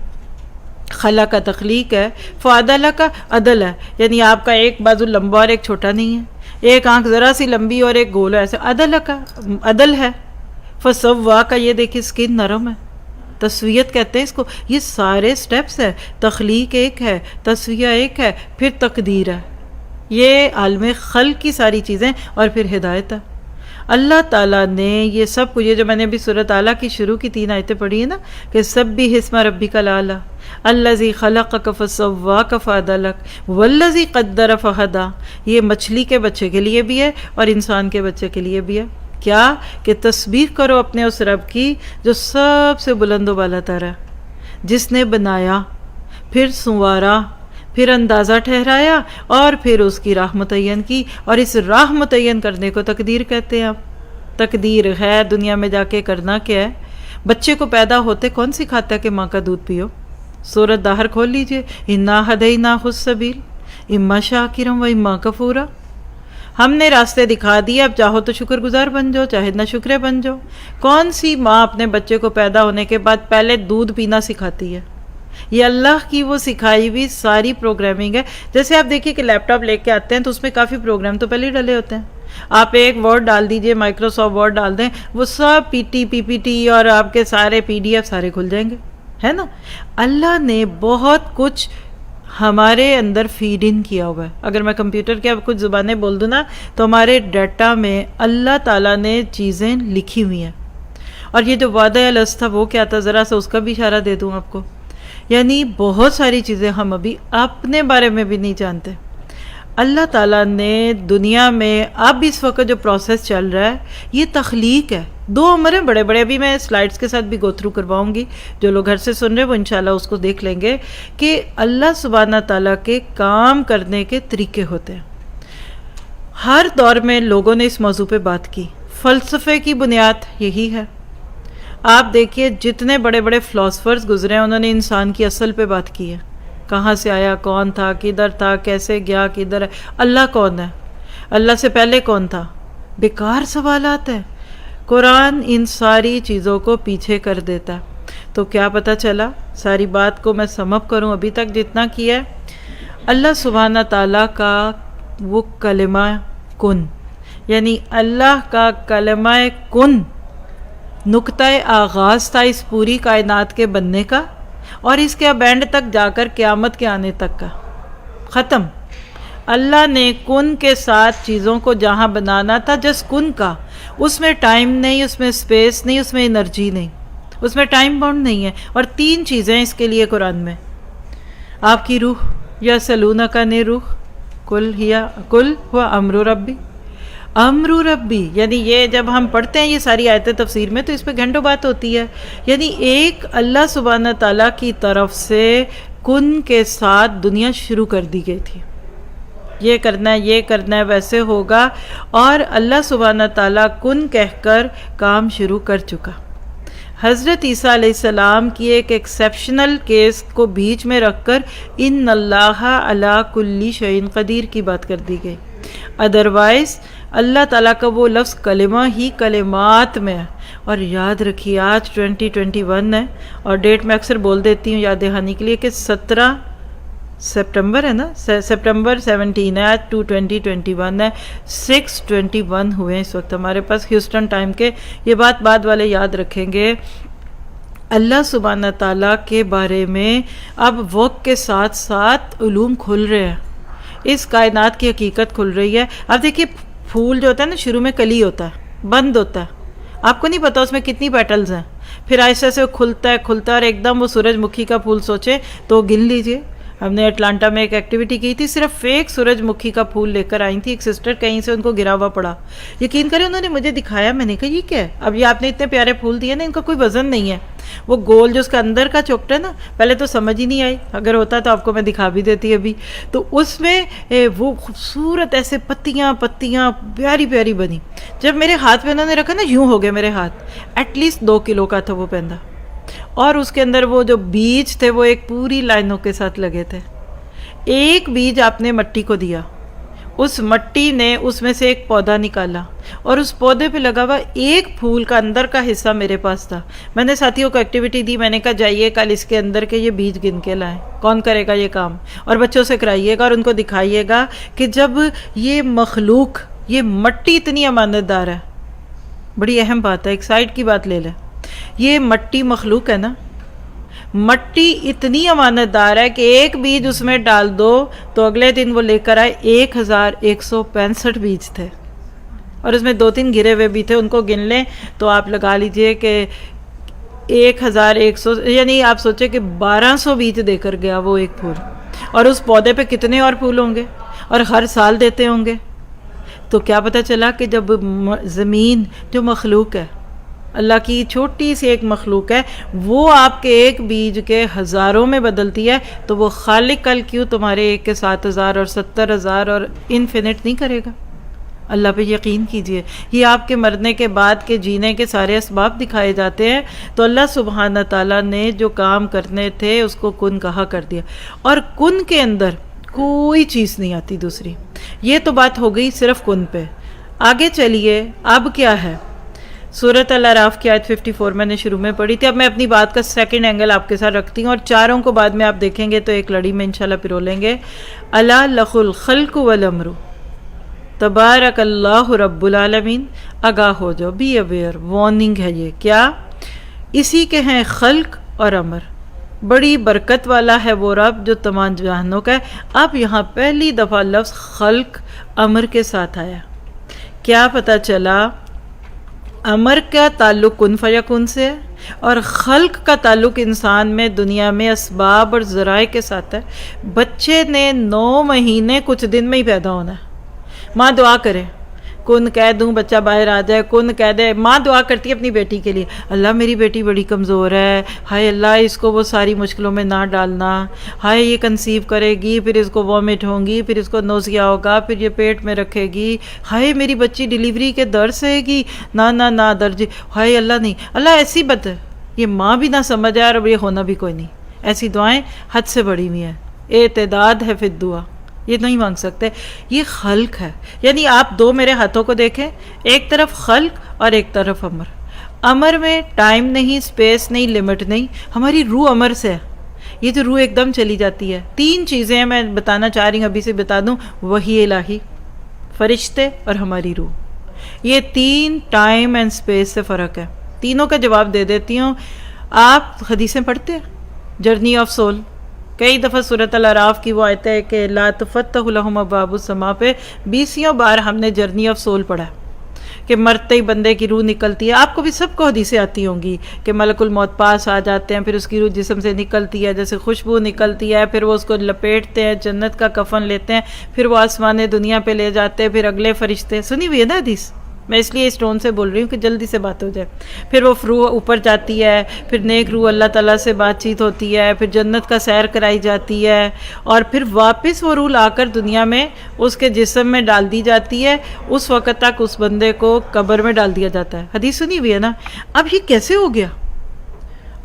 خلا کا تخلیق ہے، فعدل کا عدل ہے، یعنی آپ کا ایک بازو لمبا اور ایک چھوٹا نہیں ہے، ایک آنکھ ذرا سی لمبی اور ایک گول ہے، ایسے عدل کا عدل ہے. فسوا کا یہ دیکھیے اسکن نرم ہے، تسویت کہتے ہیں اس کو. یہ سارے سٹیپس ہے، تخلیق ایک ہے، تسویہ ایک ہے، پھر تقدیر ہے. یہ عالم خلق کی ساری چیزیں، اور پھر ہدایت ہے. اللہ تعالیٰ نے یہ سب کچھ، یہ جو میں نے ابھی سورۃ اعلیٰ کی شروع کی 3 آیتیں پڑھی ہیں نا، کہ سبح اسم ربک الاعلیٰ الذی خلقک فسواک فعدلک والذی قدر فہدی، یہ مچھلی کے بچے کے لیے بھی ہے اور انسان کے بچے کے لیے بھی ہے. کیا کہ تسبیح کرو اپنے اس رب کی جو سب سے بلند و بالا تر ہے، جس نے بنایا، پھر سنوارا، پھر اندازہ ٹھہرایا، اور پھر اس کی راہ متعین کی. اور اس راہ متعین کرنے کو تقدیر کہتے ہیں. اب تقدیر ہے، دنیا میں جا کے کرنا کیا ہے؟ بچے کو پیدا ہوتے کون سکھاتا ہے کہ ماں کا دودھ پیو؟ سورۃ دہر کھول لیجئے، انا ہدیناہ السبیل اما شاکرا و اما کفورا. ہم نے راستے دکھا دیے، اب چاہو تو شکر گزار بن جاؤ، چاہے نہ شکرے بن جاؤ. کون سی ماں اپنے بچے کو پیدا ہونے کے بعد پہلے دودھ پینا سکھاتی ہے؟ یہ اللہ کی وہ سکھائی ہوئی ساری پروگرامنگ ہے. جیسے آپ دیکھیے کہ لیپ ٹاپ لے کے آتے ہیں تو اس میں کافی پروگرام تو پہلے ہی ڈلے ہوتے ہیں. آپ ایک ورڈ ڈال دیجئے، مائکروسافٹ ورڈ ڈال دیں، وہ سب پی پی ٹی اور آپ کے سارے PDF سارے کھل جائیں گے، ہے نا. اللہ نے بہت کچھ ہمارے اندر فیڈ ان کیا ہوا ہے. اگر میں کمپیوٹر کے اب کچھ زبانیں بول دوں نا، تو ہمارے ڈیٹا میں اللہ تعالیٰ نے چیزیں لکھی ہوئی ہیں. اور یہ جو وعدہ الست تھا وہ کیا تھا، ذرا سا اس کا بھی اشارہ دے دوں آپ کو. یعنی بہت ساری چیزیں ہم ابھی اپنے بارے میں بھی نہیں جانتے. اللہ تعالیٰ نے دنیا میں اب اس وقت جو پروسیس چل رہا ہے، یہ تخلیق ہے. 2 عمر ہیں بڑے بڑے، ابھی میں سلائڈز کے ساتھ بھی گو تھرو کرواؤں گی. جو لوگ گھر سے سن رہے ہیں وہ انشاءاللہ اس کو دیکھ لیں گے کہ اللہ سبحانہ تعالیٰ کے کام کرنے کے طریقے ہوتے ہیں. ہر دور میں لوگوں نے اس موضوع پہ بات کی. فلسفے کی بنیاد یہی ہے. آپ دیکھیے جتنے بڑے بڑے فلاسفرز گزرے ہیں، انہوں نے انسان کی اصل پہ بات کی ہے. کہاں سے آیا، کون تھا، کدھر تھا، کیسے گیا، کدھر ہے، اللہ کون ہے، اللہ سے پہلے کون تھا. بیکار سوالات ہیں. قرآن ان ساری چیزوں کو پیچھے کر دیتا ہے. تو کیا پتہ چلا؟ ساری بات کو میں سم اپ کروں ابھی تک جتنا کیا ہے. اللہ سبحانہ تعالیٰ کا وہ کلمہ کن، یعنی اللہ کا کلمہ کن نقطۂ آغاز تھا اس پوری کائنات کے بننے کا، اور اس کے اب اینڈ تک جا کر قیامت کے آنے تک کا. ختم. اللہ نے کن کے ساتھ چیزوں کو جہاں بنانا تھا، جس کن کا، اس میں ٹائم نہیں، اس میں اسپیس نہیں، اس میں انرجی نہیں، اس میں ٹائم باؤنڈ نہیں ہے. اور 3 چیزیں اس کے لیے قرآن میں، آپ کی روح، یا سلونک عن روح، کل ہوا امر ربی، امر ربی، یعنی یہ جب ہم پڑھتے ہیں یہ ساری آیتیں تفسیر میں تو اس پہ گھنٹوں بات ہوتی ہے. یعنی ایک اللہ سبحانہ تعالیٰ کی طرف سے کن کے ساتھ دنیا شروع کر دی گئی تھی، یہ کرنا ہے، یہ کرنا ہے، ویسے ہوگا، اور اللہ سبحانہ تعالیٰ کن کہہ کر کام شروع کر چکا. حضرت عیسیٰ علیہ السلام کی ایک ایکسیپشنل کیس کو بیچ میں رکھ کر ان اللہ علی کل شیء قدیر کی بات کر دی گئی. ادروائز اللہ تعالیٰ کا وہ لفظ کلمہ ہی کلمات میں ہے. اور یاد رکھیے آج 2021 ہے، اور ڈیٹ میں اکثر بول دیتی ہوں یاد دہانی کے لیے کہ 17 سپٹمبر ہے نا، سپٹمبر 17 ہے آج، 2021 ہے، 6:21 ہوئے ہیں اس وقت ہمارے پاس ہیوسٹن ٹائم کے. یہ بات بعد والے یاد رکھیں گے. اللہ سبحانہ تعالیٰ کے بارے میں اب وقت کے ساتھ ساتھ علوم کھل رہے ہیں، اس کائنات کی حقیقت کھل رہی ہے. اب دیکھیے پھول جو ہوتا ہے نا شروع میں کلی ہوتا ہے، بند ہوتا ہے، آپ کو نہیں پتا اس میں کتنی پیٹلز ہیں، پھر آہستہ سے کھلتا ہے اور ایک دم وہ سورج مکھی کا پھول سوچے تو گن لیجئے. ہم نے اٹلانٹا میں ایک ایکٹیویٹی کی تھی، صرف ایک سورج مکھی کا پھول لے کر آئی تھی ایک سسٹر، کہیں سے ان کو گرا ہوا پڑا. یقین کریں انہوں نے مجھے دکھایا، میں نے کہا یہ کیا ہے؟ اب یہ آپ نے اتنے پیارے پھول دیے نا، ان کا کوئی وزن نہیں ہے. وہ گول جو اس کا اندر کا چوکٹ ہے نا، پہلے تو سمجھ ہی نہیں آئی، اگر ہوتا تو آپ کو میں دکھا بھی دیتی ابھی. تو اس میں وہ خوبصورت ایسے پتیاں پیاری پیاری بنی. جب میرے ہاتھ پہ انہوں نے رکھا نا، یوں ہو گئے میرے ہاتھ، ایٹ لیسٹ 2 کلو کا تھا وہ پیندا، اور اس کے اندر وہ جو بیج تھے وہ ایک پوری لائنوں کے ساتھ لگے تھے. ایک بیج آپ نے مٹی کو دیا، اس مٹی نے اس میں سے ایک پودا نکالا، اور اس پودے پہ لگا ہوا ایک پھول کا اندر کا حصہ میرے پاس تھا. میں نے ساتھیوں کو ایکٹیویٹی دی، میں نے کہا جائیے کل اس کے اندر کے یہ بیج گن کے لائیں. کون کرے گا یہ کام؟ اور بچوں سے کرائیے گا اور ان کو دکھائیے گا کہ جب یہ مخلوق، یہ مٹی اتنی امانت دار ہے. بڑی اہم بات ہے، ایک سائڈ کی بات لے لیں، یہ مٹی مخلوق ہے نا، مٹی اتنی امانت دار ہے کہ ایک بیج اس میں ڈال دو تو اگلے دن وہ لے کر آئے 1165 بیج تھے، اور اس میں 2-3 گرے ہوئے بھی تھے. ان کو گن لیں تو آپ لگا لیجئے کہ 1100، یعنی آپ سوچیں کہ 1200 بیج دے کر گیا وہ ایک پھول. اور اس پودے پہ کتنے اور پھول ہوں گے، اور ہر سال دیتے ہوں گے. تو کیا پتہ چلا کہ جب زمین جو مخلوق ہے، اللہ کی چھوٹی سی ایک مخلوق ہے، وہ آپ کے ایک بیج کے ہزاروں میں بدلتی ہے، تو وہ خالق کل کیوں تمہارے ایک کے 7,000 اور 70,000 اور انفینٹ نہیں کرے گا؟ اللہ پہ یقین کیجئے. یہ آپ کے مرنے کے بعد کے جینے کے سارے اسباب دکھائے جاتے ہیں. تو اللہ سبحانہ تعالیٰ نے جو کام کرنے تھے اس کو کن کہا کر دیا، اور کن کے اندر کوئی چیز نہیں آتی دوسری. یہ تو بات ہو گئی صرف کن پہ. آگے چلیے، اب کیا ہے؟ سورۃ الاعراف کی آیت 54 میں نے شروع میں پڑھی تھی. اب میں اپنی بات کا سیکنڈ اینگل آپ کے ساتھ رکھتی ہوں، اور چاروں کو بعد میں آپ دیکھیں گے تو ایک لڑی میں انشاءاللہ پرو لیں گے. الا لہ الخلق والامر تبارک اللہ رب العالمین. آگاہ ہو جاؤ، بی اویئر، وارننگ ہے یہ. کیا؟ اسی کے ہیں خلق اور امر. بڑی برکت والا ہے وہ رب جو تمام جہانوں کا ہے. اب یہاں پہلی دفعہ لفظ خلق امر کے ساتھ آیا. کیا پتہ چلا؟ امر کا تعلق کن فیکون سے ہے، اور خلق کا تعلق انسان میں دنیا میں اسباب اور ذرائع کے ساتھ ہے. بچے نے 9 مہینے کچھ دن میں ہی پیدا ہونا ہے. ماں دعا کرے، کن کہہ دوں بچہ باہر آ جائے، کن کہہ دے. ماں دعا کرتی ہے اپنی بیٹی کے لیے، اللہ میری بیٹی بڑی کمزور ہے، ہائے اللہ اس کو وہ ساری مشکلوں میں نہ ڈالنا، ہائے یہ کنسیو کرے گی، پھر اس کو وامٹ ہوں گی، پھر اس کو نوزیا ہوگا، پھر یہ پیٹ میں رکھے گی، ہائے میری بچی ڈیلیوری کے در سہے گی، نہ درج، ہائے اللہ نہیں. اللہ ایسی بات ہے، یہ ماں بھی نہ سمجھ آئے اور یہ ہونا بھی کوئی نہیں. ایسی دعائیں حد سے بڑی ہوئی ہیں. اعتداد ہے فی الدعا، یہ نہیں مانگ سکتے. یہ خلق ہے. یعنی آپ 2 میرے ہاتھوں کو دیکھیں، ایک طرف خلق اور ایک طرف امر. امر میں ٹائم نہیں، سپیس نہیں، لمٹ نہیں. ہماری روح امر سے ہے. یہ جو روح ایک دم چلی جاتی ہے. 3 چیزیں میں بتانا چاہ رہی ہوں، ابھی سے بتا دوں. وحی الہی، فرشتے اور ہماری روح. یہ 3 ٹائم اینڈ سپیس سے فرق ہے. تینوں کا جواب دے دیتی ہوں. آپ حدیثیں پڑھتے ہیں؟ جرنی آف سول، کئی دفعہ سورۃ الاعراف کی وہ آیت ہے کہ لا تفتح لہم ابواب السماء پہ 20 بار ہم نے جرنی آف سول پڑھا ہے کہ مرتے ہی بندے کی روح نکلتی ہے. آپ کو بھی سب کو حدیثیں آتی ہوں گی کہ ملک الموت پاس آ جاتے ہیں، پھر اس کی روح جسم سے نکلتی ہے، جیسے خوشبو نکلتی ہے، پھر وہ اس کو لپیٹتے ہیں، جنت کا کفن لیتے ہیں، پھر وہ آسمان دنیا پہ لے جاتے ہیں، پھر اگلے فرشتے. سنی ہوئی ہے نا حدیث؟ میں اس لیے اس ٹون سے بول رہی ہوں کہ جلدی سے بات ہو جائے. پھر وہ روح اوپر جاتی ہے، پھر نیک روح اللہ تعالیٰ سے بات چیت ہوتی ہے، پھر جنت کا سیر کرائی جاتی ہے، اور پھر واپس وہ روح لا کر دنیا میں اس کے جسم میں ڈال دی جاتی ہے. اس وقت تک اس بندے کو قبر میں ڈال دیا جاتا ہے. حدیث سنی ہوئی ہے نا؟ اب یہ کیسے ہو گیا؟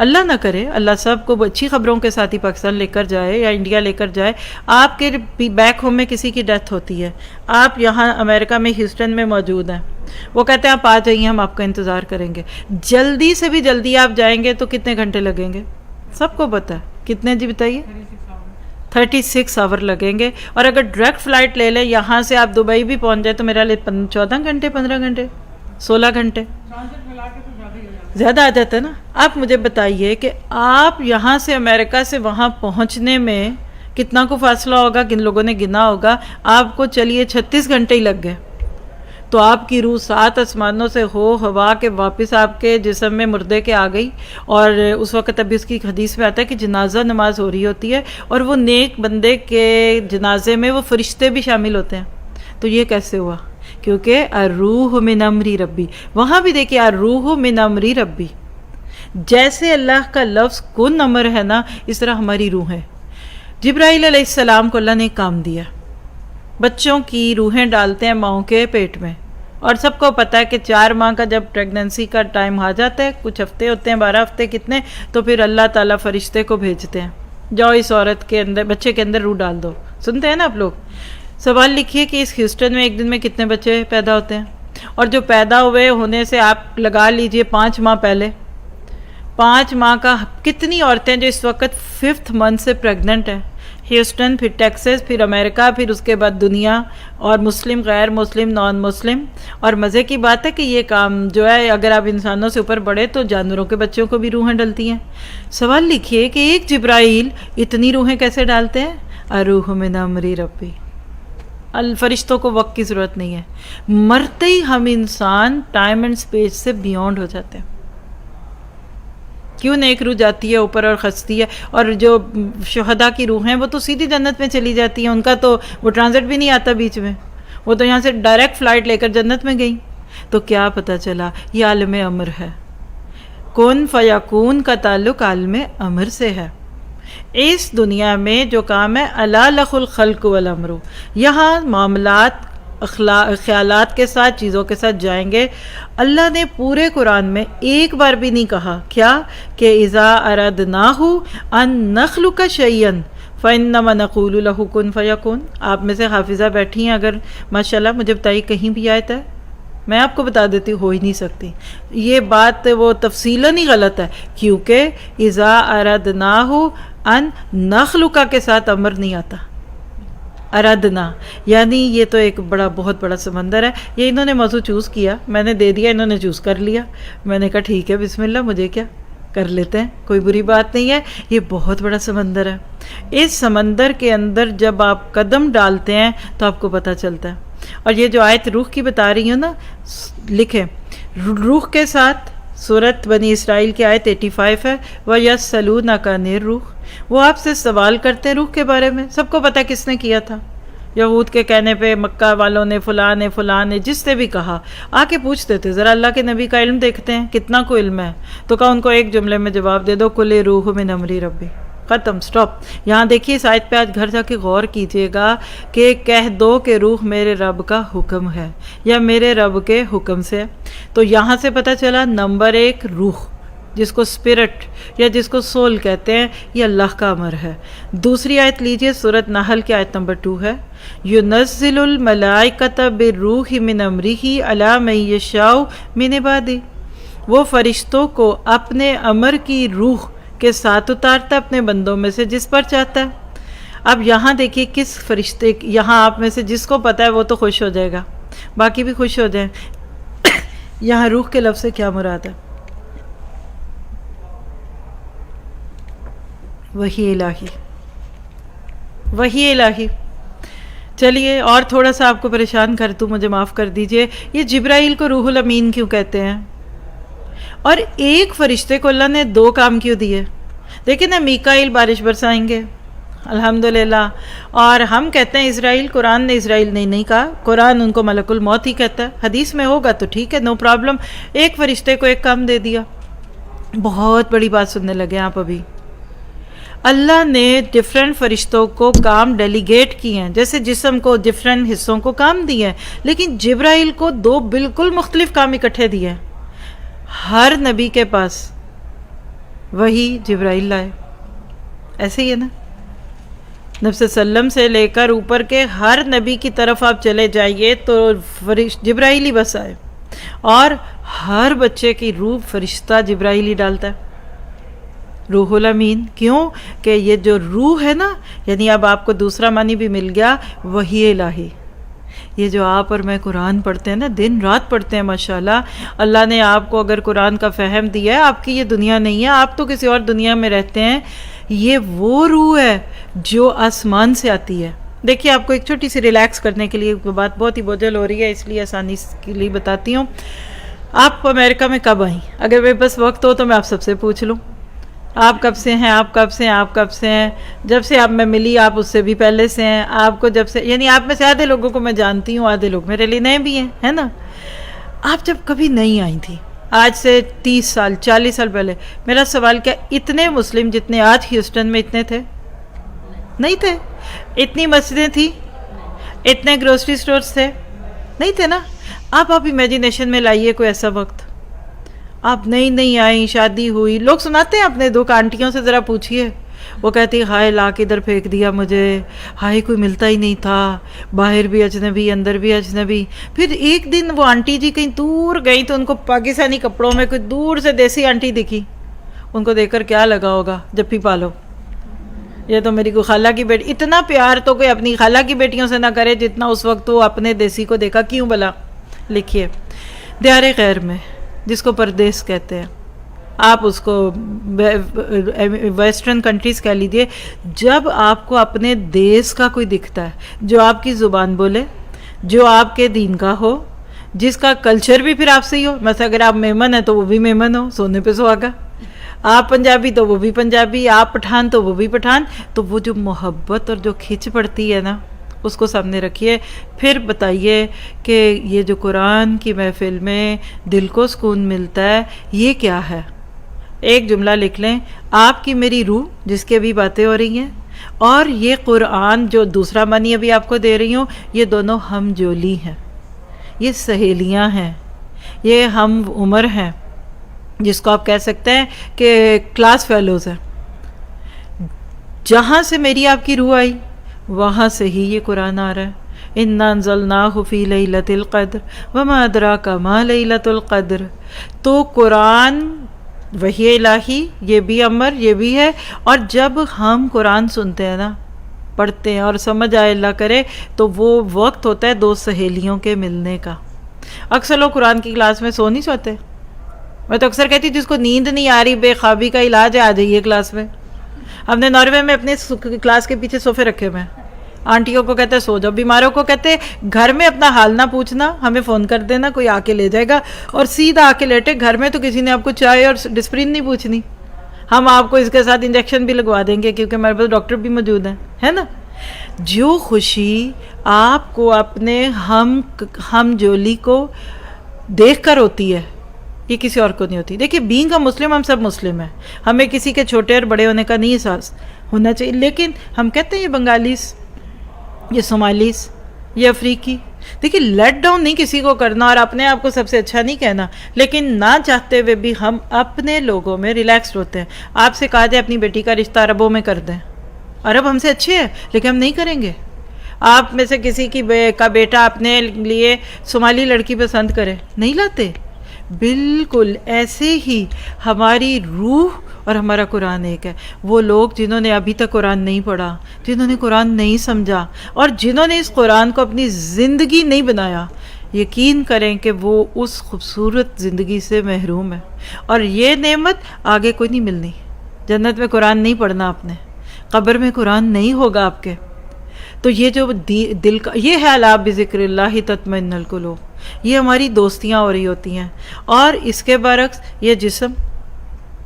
اللہ نہ کرے، اللہ سب کو اچھی خبروں کے ساتھ ہی پاکستان لے کر جائے یا انڈیا لے کر جائے. آپ کے بیک ہوم میں کسی کی ڈیتھ ہوتی ہے، آپ یہاں امریکہ میں ہیوسٹن میں موجود ہیں، وہ کہتے ہیں آپ آ جائیے، ہم آپ کا انتظار کریں گے. جلدی سے بھی جلدی آپ جائیں گے تو کتنے گھنٹے لگیں گے؟ سب کو پتہ ہے. کتنے جی بتائیے؟ 36 آور لگیں گے. اور اگر ڈائریکٹ فلائٹ لے لیں یہاں سے آپ دبئی بھی پہنچ جائے تو میرا لیے 14 گھنٹے، 15 گھنٹے، 16 گھنٹے زیادہ آ جاتا ہے نا. آپ مجھے بتائیے کہ آپ یہاں سے امریکہ سے وہاں پہنچنے میں کتنا کو فاصلہ ہوگا؟ کن لوگوں نے گنا ہوگا؟ آپ کو چلیے 36 گھنٹے ہی لگ گئے، تو آپ کی روح 7 آسمانوں سے ہو ہوا کے واپس آپ کے جسم میں مردے کے آ گئی. اور اس وقت ابھی اس کی حدیث میں آتا ہے کہ جنازہ نماز ہو رہی ہوتی ہے، اور وہ نیک بندے کے جنازے میں وہ فرشتے بھی شامل ہوتے ہیں. تو یہ کیسے ہوا؟ کیونکہ الروح من امری ربی. وہاں بھی دیکھیے الروح من امری ربی، جیسے اللہ کا لفظ کن امر ہے نا، اس طرح ہماری روح ہے. جبرائیل علیہ السلام کو اللہ نے کام دیا، بچوں کی روحیں ڈالتے ہیں ماؤں کے پیٹ میں. اور سب کو پتہ ہے کہ 4 ماہ کا جب پریگننسی کا ٹائم آ جاتا ہے، کچھ ہفتے ہوتے ہیں، 12 ہفتے کتنے، تو پھر اللہ تعالیٰ فرشتے کو بھیجتے ہیں، جاؤ اس عورت کے اندر، بچے کے اندر روح ڈال دو. سنتے ہیں نا آپ لوگ؟ سوال لکھیے کہ اس ہیوسٹن میں ایک دن میں کتنے بچے پیدا ہوتے ہیں؟ اور جو پیدا ہوئے ہونے سے آپ لگا لیجئے 5 ماہ پہلے، 5 ماہ کا کتنی عورتیں جو اس وقت 5th منتھ سے پریگننٹ ہیں. ہیوسٹن، پھر ٹیکسس، پھر امریکہ، پھر اس کے بعد دنیا، اور مسلم، غیر مسلم، نان مسلم. اور مزے کی بات ہے کہ یہ کام جو ہے اگر آپ انسانوں سے اوپر بڑھے تو جانوروں کے بچوں کو بھی روحیں ڈلتی ہیں. سوال لکھیے کہ ایک جبرائیل اتنی روحیں کیسے ڈالتے ہیں؟ الروح من امری ربی. فرشتوں کو وقت کی ضرورت نہیں ہے. مرتے ہی ہم انسان ٹائم اینڈ اسپیس سے بیونڈ ہو جاتے ہیں. کیوں نیک روح جاتی ہے اوپر اور خستی ہے، اور جو شہداء کی روح ہیں وہ تو سیدھی جنت میں چلی جاتی ہیں، ان کا تو وہ ٹرانزٹ بھی نہیں آتا بیچ میں، وہ تو یہاں سے ڈائریکٹ فلائٹ لے کر جنت میں گئی. تو کیا پتہ چلا؟ یہ عالم امر ہے. کن فیکون کا تعلق عالم امر سے ہے. اس دنیا میں جو کام ہے الا لہ الخلق والامر، یہاں معاملات خیالات کے ساتھ، چیزوں کے ساتھ جائیں گے. اللہ نے پورے قرآن میں ایک بار بھی نہیں کہا کیا کہ اذا اردناہ ان نخلق شیئا فانما نقول له کن فیکون. آپ میں سے حافظہ بیٹھی ہیں، اگر ماشاءاللہ مجھے بتائیے کہیں بھی آیت ہے؟ میں آپ کو بتا دیتی ہوں، ہو ہی نہیں سکتی. یہ بات وہ تفصیلاً ہی غلط ہے، کیونکہ اذا اردناہ ان نخلق کے ساتھ امر نہیں آتا. اردنا یعنی یہ تو ایک بہت بڑا سمندر ہے. یہ انہوں نے موضوع چوز کیا، میں نے دے دیا، انہوں نے چوز کر لیا. میں نے کہا ٹھیک ہے بسم اللہ، مجھے کیا، کر لیتے ہیں، کوئی بری بات نہیں ہے. یہ بہت بڑا سمندر ہے. اس سمندر کے اندر جب آپ قدم ڈالتے ہیں تو آپ کو پتہ چلتا ہے. اور یہ جو آیت روح کی بتا رہی ہوں نا، لکھیں روح کے ساتھ سورۃ بنی اسرائیل کی آیت 85 ہے، وَيَسْأَلُونَكَ عَنِ الرُّوحِ. وہ آپ سے سوال کرتے ہیں روح کے بارے میں. سب کو پتہ کس نے کیا تھا؟ یہود کے کہنے پہ مکہ والوں نے، فلاں نے، جس نے بھی کہا آ کے پوچھتے تھے ذرا اللہ کے نبی کا علم دیکھتے ہیں کتنا کو علم ہے. تو کہا ان کو ایک جملے میں جواب دے دو، قُلِ الرُّوحُ مِنْ أَمْرِ رَبِّي. ختم، سٹاپ. یہاں دیکھیے اس آیت پہ آج گھر جا کے غور کیجئے گا کہ کہہ دو کہ روح میرے رب کا حکم ہے یا میرے رب کے حکم سے. تو یہاں سے پتہ چلا نمبر 1 روح، جس کو اسپرٹ یا جس کو سول کہتے ہیں، یہ اللہ کا امر ہے. دوسری آیت لیجئے، سورۃ نحل کی آیت نمبر 2 ہے، يُنَزِّلُ الْمَلَائِكَةَ بِالرُّوحِ مِنْ أَمْرِهِ عَلَىٰ مَن يَشَاءُ مِنْ عِبَادِهِ. وہ فرشتوں کو اپنے امر کی روح کے ساتھ اتارتا اپنے بندوں میں سے جس پر چاہتا ہے. اب یہاں دیکھیے کس فرشتے، یہاں آپ میں سے جس کو پتہ ہے وہ تو خوش ہو جائے گا، باقی بھی خوش ہو جائیں. یہاں روح کے لفظ سے کیا مراد ہے؟ وحی الہی. وحی الہی. چلیے اور تھوڑا سا آپ کو پریشان کر دوں، مجھے معاف کر دیجئے، یہ جبرائیل کو روح الامین کیوں کہتے ہیں؟ اور ایک فرشتے کو اللہ نے 2 کام کیوں دیے؟ دیکھیں نا، میکائیل بارش برسائیں گے الحمدللہ، اور ہم کہتے ہیں اسرائیل، قرآن نے اسرائیل نہیں کہا، قرآن ان کو ملک الموت ہی کہتا ہے، حدیث میں ہوگا تو ٹھیک ہے، نو پرابلم۔ ایک فرشتے کو ایک کام دے دیا۔ بہت بڑی بات سننے لگے آپ ابھی، اللہ نے ڈفرینٹ فرشتوں کو کام ڈیلیگیٹ کیے ہیں، جیسے جسم کو ڈفرینٹ حصوں کو کام دیے ہیں، لیکن جبرائیل کو 2 بالکل مختلف کام اکٹھے دیے ہیں۔ ہر نبی کے پاس وہی جبرائیل لائے، ایسے ہی ہے نا، نبی صلی اللہ علیہ وسلم سے لے کر اوپر کے ہر نبی کی طرف آپ چلے جائیے تو جبرائیل ہی بس آئے، اور ہر بچے کی روح فرشتہ جبرائیل ہی ڈالتا ہے، روح الامین۔ کیوں کہ یہ جو روح ہے نا، یعنی اب آپ کو دوسرا معنی بھی مل گیا، وحی الہی۔ یہ جو آپ اور میں قرآن پڑھتے ہیں نا، دن رات پڑھتے ہیں ماشاءاللہ، اللہ نے آپ کو اگر قرآن کا فہم دیا ہے، آپ کی یہ دنیا نہیں ہے، آپ تو کسی اور دنیا میں رہتے ہیں، یہ وہ روح ہے جو آسمان سے آتی ہے۔ دیکھیے آپ کو ایک چھوٹی سی ریلیکس کرنے کے لیے، بات بہت ہی بوجھل ہو رہی ہے اس لیے آسانی کے لیے بتاتی ہوں۔ آپ امریکہ میں کب آئیں؟ اگر میرے پاس وقت ہو تو میں آپ سب سے پوچھ لوں، آپ کب سے ہیں، آپ کب سے ہیں، آپ کب سے ہیں؟ جب سے آپ میں ملی آپ اس سے بھی پہلے سے ہیں، آپ کو جب سے، یعنی آپ میں سے آدھے لوگوں کو میں جانتی ہوں، آدھے لوگ میرے لیے نئے بھی ہیں، ہے نا۔ آپ جب کبھی نہیں آئی تھی، آج سے 30 سال 40 سال پہلے، میرا سوال کیا اتنے مسلم جتنے آج ہیوسٹن میں اتنے تھے؟ نہیں تھے۔ اتنی مسجدیں تھیں، اتنے گروسری سٹورز تھے؟ نہیں تھے نا۔ آپ امیجینیشن میں لائیے کوئی ایسا وقت، آپ نئی آئیں، شادی ہوئی، لوگ سناتے ہیں اپنے دکھ، آنٹیوں سے ذرا پوچھئے، وہ کہتی ہائے لا کے ادھر پھینک دیا مجھے، ہائے کوئی ملتا ہی نہیں تھا، باہر بھی اجنبی اندر بھی اجنبی۔ پھر ایک دن وہ آنٹی جی کہیں دور گئی تو ان کو پاکستانی کپڑوں میں کوئی دور سے دیسی آنٹی دکھی، ان کو دیکھ کر کیا لگا ہوگا؟ جپی پالو، یہ تو میری کوئی خالہ کی بیٹی۔ اتنا پیار تو کوئی اپنی خالہ کی بیٹیوں سے نہ کرے جتنا اس وقت وہ اپنے دیسی کو دیکھا، کیوں بلا؟ لکھیے، دیار غیر میں، جس کو پردیس کہتے ہیں، آپ اس کو ویسٹرن کنٹریز کہہ لیجیے، جب آپ کو اپنے دیس کا کوئی دکھتا ہے جو آپ کی زبان بولے، جو آپ کے دین کا ہو، جس کا کلچر بھی پھر آپ سے ہی ہو، مثلا اگر آپ میمن ہیں تو وہ بھی میمن ہو، سونے پہ سہاگا، آپ پنجابی تو وہ بھی پنجابی، آپ پٹھان تو وہ بھی پٹھان، تو وہ جو محبت اور جو کھچ پڑتی ہے نا، اس کو سامنے رکھیے، پھر بتائیے کہ یہ جو قرآن کی محفل میں دل کو سکون ملتا ہے، یہ کیا ہے؟ ایک جملہ لکھ لیں، آپ کی میری روح جس کی ابھی باتیں ہو رہی ہیں، اور یہ قرآن جو دوسرا معنی ابھی آپ کو دے رہی ہوں، یہ دونوں ہم جولی ہیں، یہ سہیلیاں ہیں، یہ ہم عمر ہیں، جس کو آپ کہہ سکتے ہیں کہ کلاس فیلوز ہیں۔ جہاں سے میری آپ کی روح آئی وہاں سے ہی یہ قرآن آ رہا ہے۔ اِنَّا أَنزَلْنَاهُ فِي لَيْلَةِ الْقَدْرِ وَمَا أَدْرَاكَ مَا لَيْلَةُ الْقَدْرِ۔ تو قرآن وحی الہی، یہ بھی امر، یہ بھی ہے، اور جب ہم قرآن سنتے ہیں نا، پڑھتے ہیں اور سمجھ آئے اللہ کرے، تو وہ وقت ہوتا ہے 2 سہیلیوں کے ملنے کا۔ اکثر لوگ قرآن کی کلاس میں سو نہیں سوتے، میں تو اکثر کہتی ہوں جس کو نیند نہیں آ رہی، بے خوابی کا علاج ہے، آ جائیے کلاس میں۔ ہم نے ناروے میں اپنے کلاس کے پیچھے صوفے رکھے ہوئے ہیں، آنٹیوں کو کہتے ہیں سو جاؤ، بیماروں کو کہتے ہیں گھر میں اپنا حال نہ پوچھنا، ہمیں فون کر دینا، کوئی آ کے لے جائے گا، اور سیدھا آ کے لیٹے۔ گھر میں تو کسی نے آپ کو چائے اور ڈسپرین نہیں پوچھنی، ہم آپ کو اس کے ساتھ انجیکشن بھی لگوا دیں گے کیونکہ ہمارے پاس ڈاکٹر بھی موجود ہیں، ہے نا۔ جو خوشی آپ کو اپنے ہم جولی کو دیکھ کر ہوتی ہے، یہ کسی اور کو نہیں ہوتی۔ دیکھیے بینگ کا مسلم، ہم سب مسلم ہیں، ہمیں کسی کے چھوٹے اور بڑے ہونے کا نہیں احساس ہونا چاہیے، لیکن ہم کہتے ہیں یہ بنگالیز، یہ صومالیز، یہ افریقی۔ دیکھیے لیٹ ڈاؤن نہیں کسی کو کرنا اور اپنے آپ کو سب سے اچھا نہیں کہنا، لیکن نہ چاہتے ہوئے بھی ہم اپنے لوگوں میں ریلیکسڈ ہوتے ہیں۔ آپ سے کہا جائے اپنی بیٹی کا رشتہ عربوں میں کر دیں، عرب ہم سے اچھے ہیں لیکن ہم نہیں کریں گے۔ آپ میں سے کسی کا بیٹا اپنے لیے صومالی لڑکی پسند کرے، نہیں لاتے۔ بالکل ایسے ہی ہماری روح اور ہمارا قرآن ایک ہے۔ وہ لوگ جنہوں نے ابھی تک قرآن نہیں پڑھا، جنہوں نے قرآن نہیں سمجھا، اور جنہوں نے اس قرآن کو اپنی زندگی نہیں بنایا، یقین کریں کہ وہ اس خوبصورت زندگی سے محروم ہے، اور یہ نعمت آگے کوئی نہیں ملنی۔ جنت میں قرآن نہیں پڑھنا آپ نے، قبر میں قرآن نہیں ہوگا آپ کے۔ تو یہ جو دل کا یہ ہے، الا بذکر اللہ تطمئن القلوب، یہ ہماری دوستیاں ہو رہی ہوتی ہیں. اور اس کے برعکس یہ جسم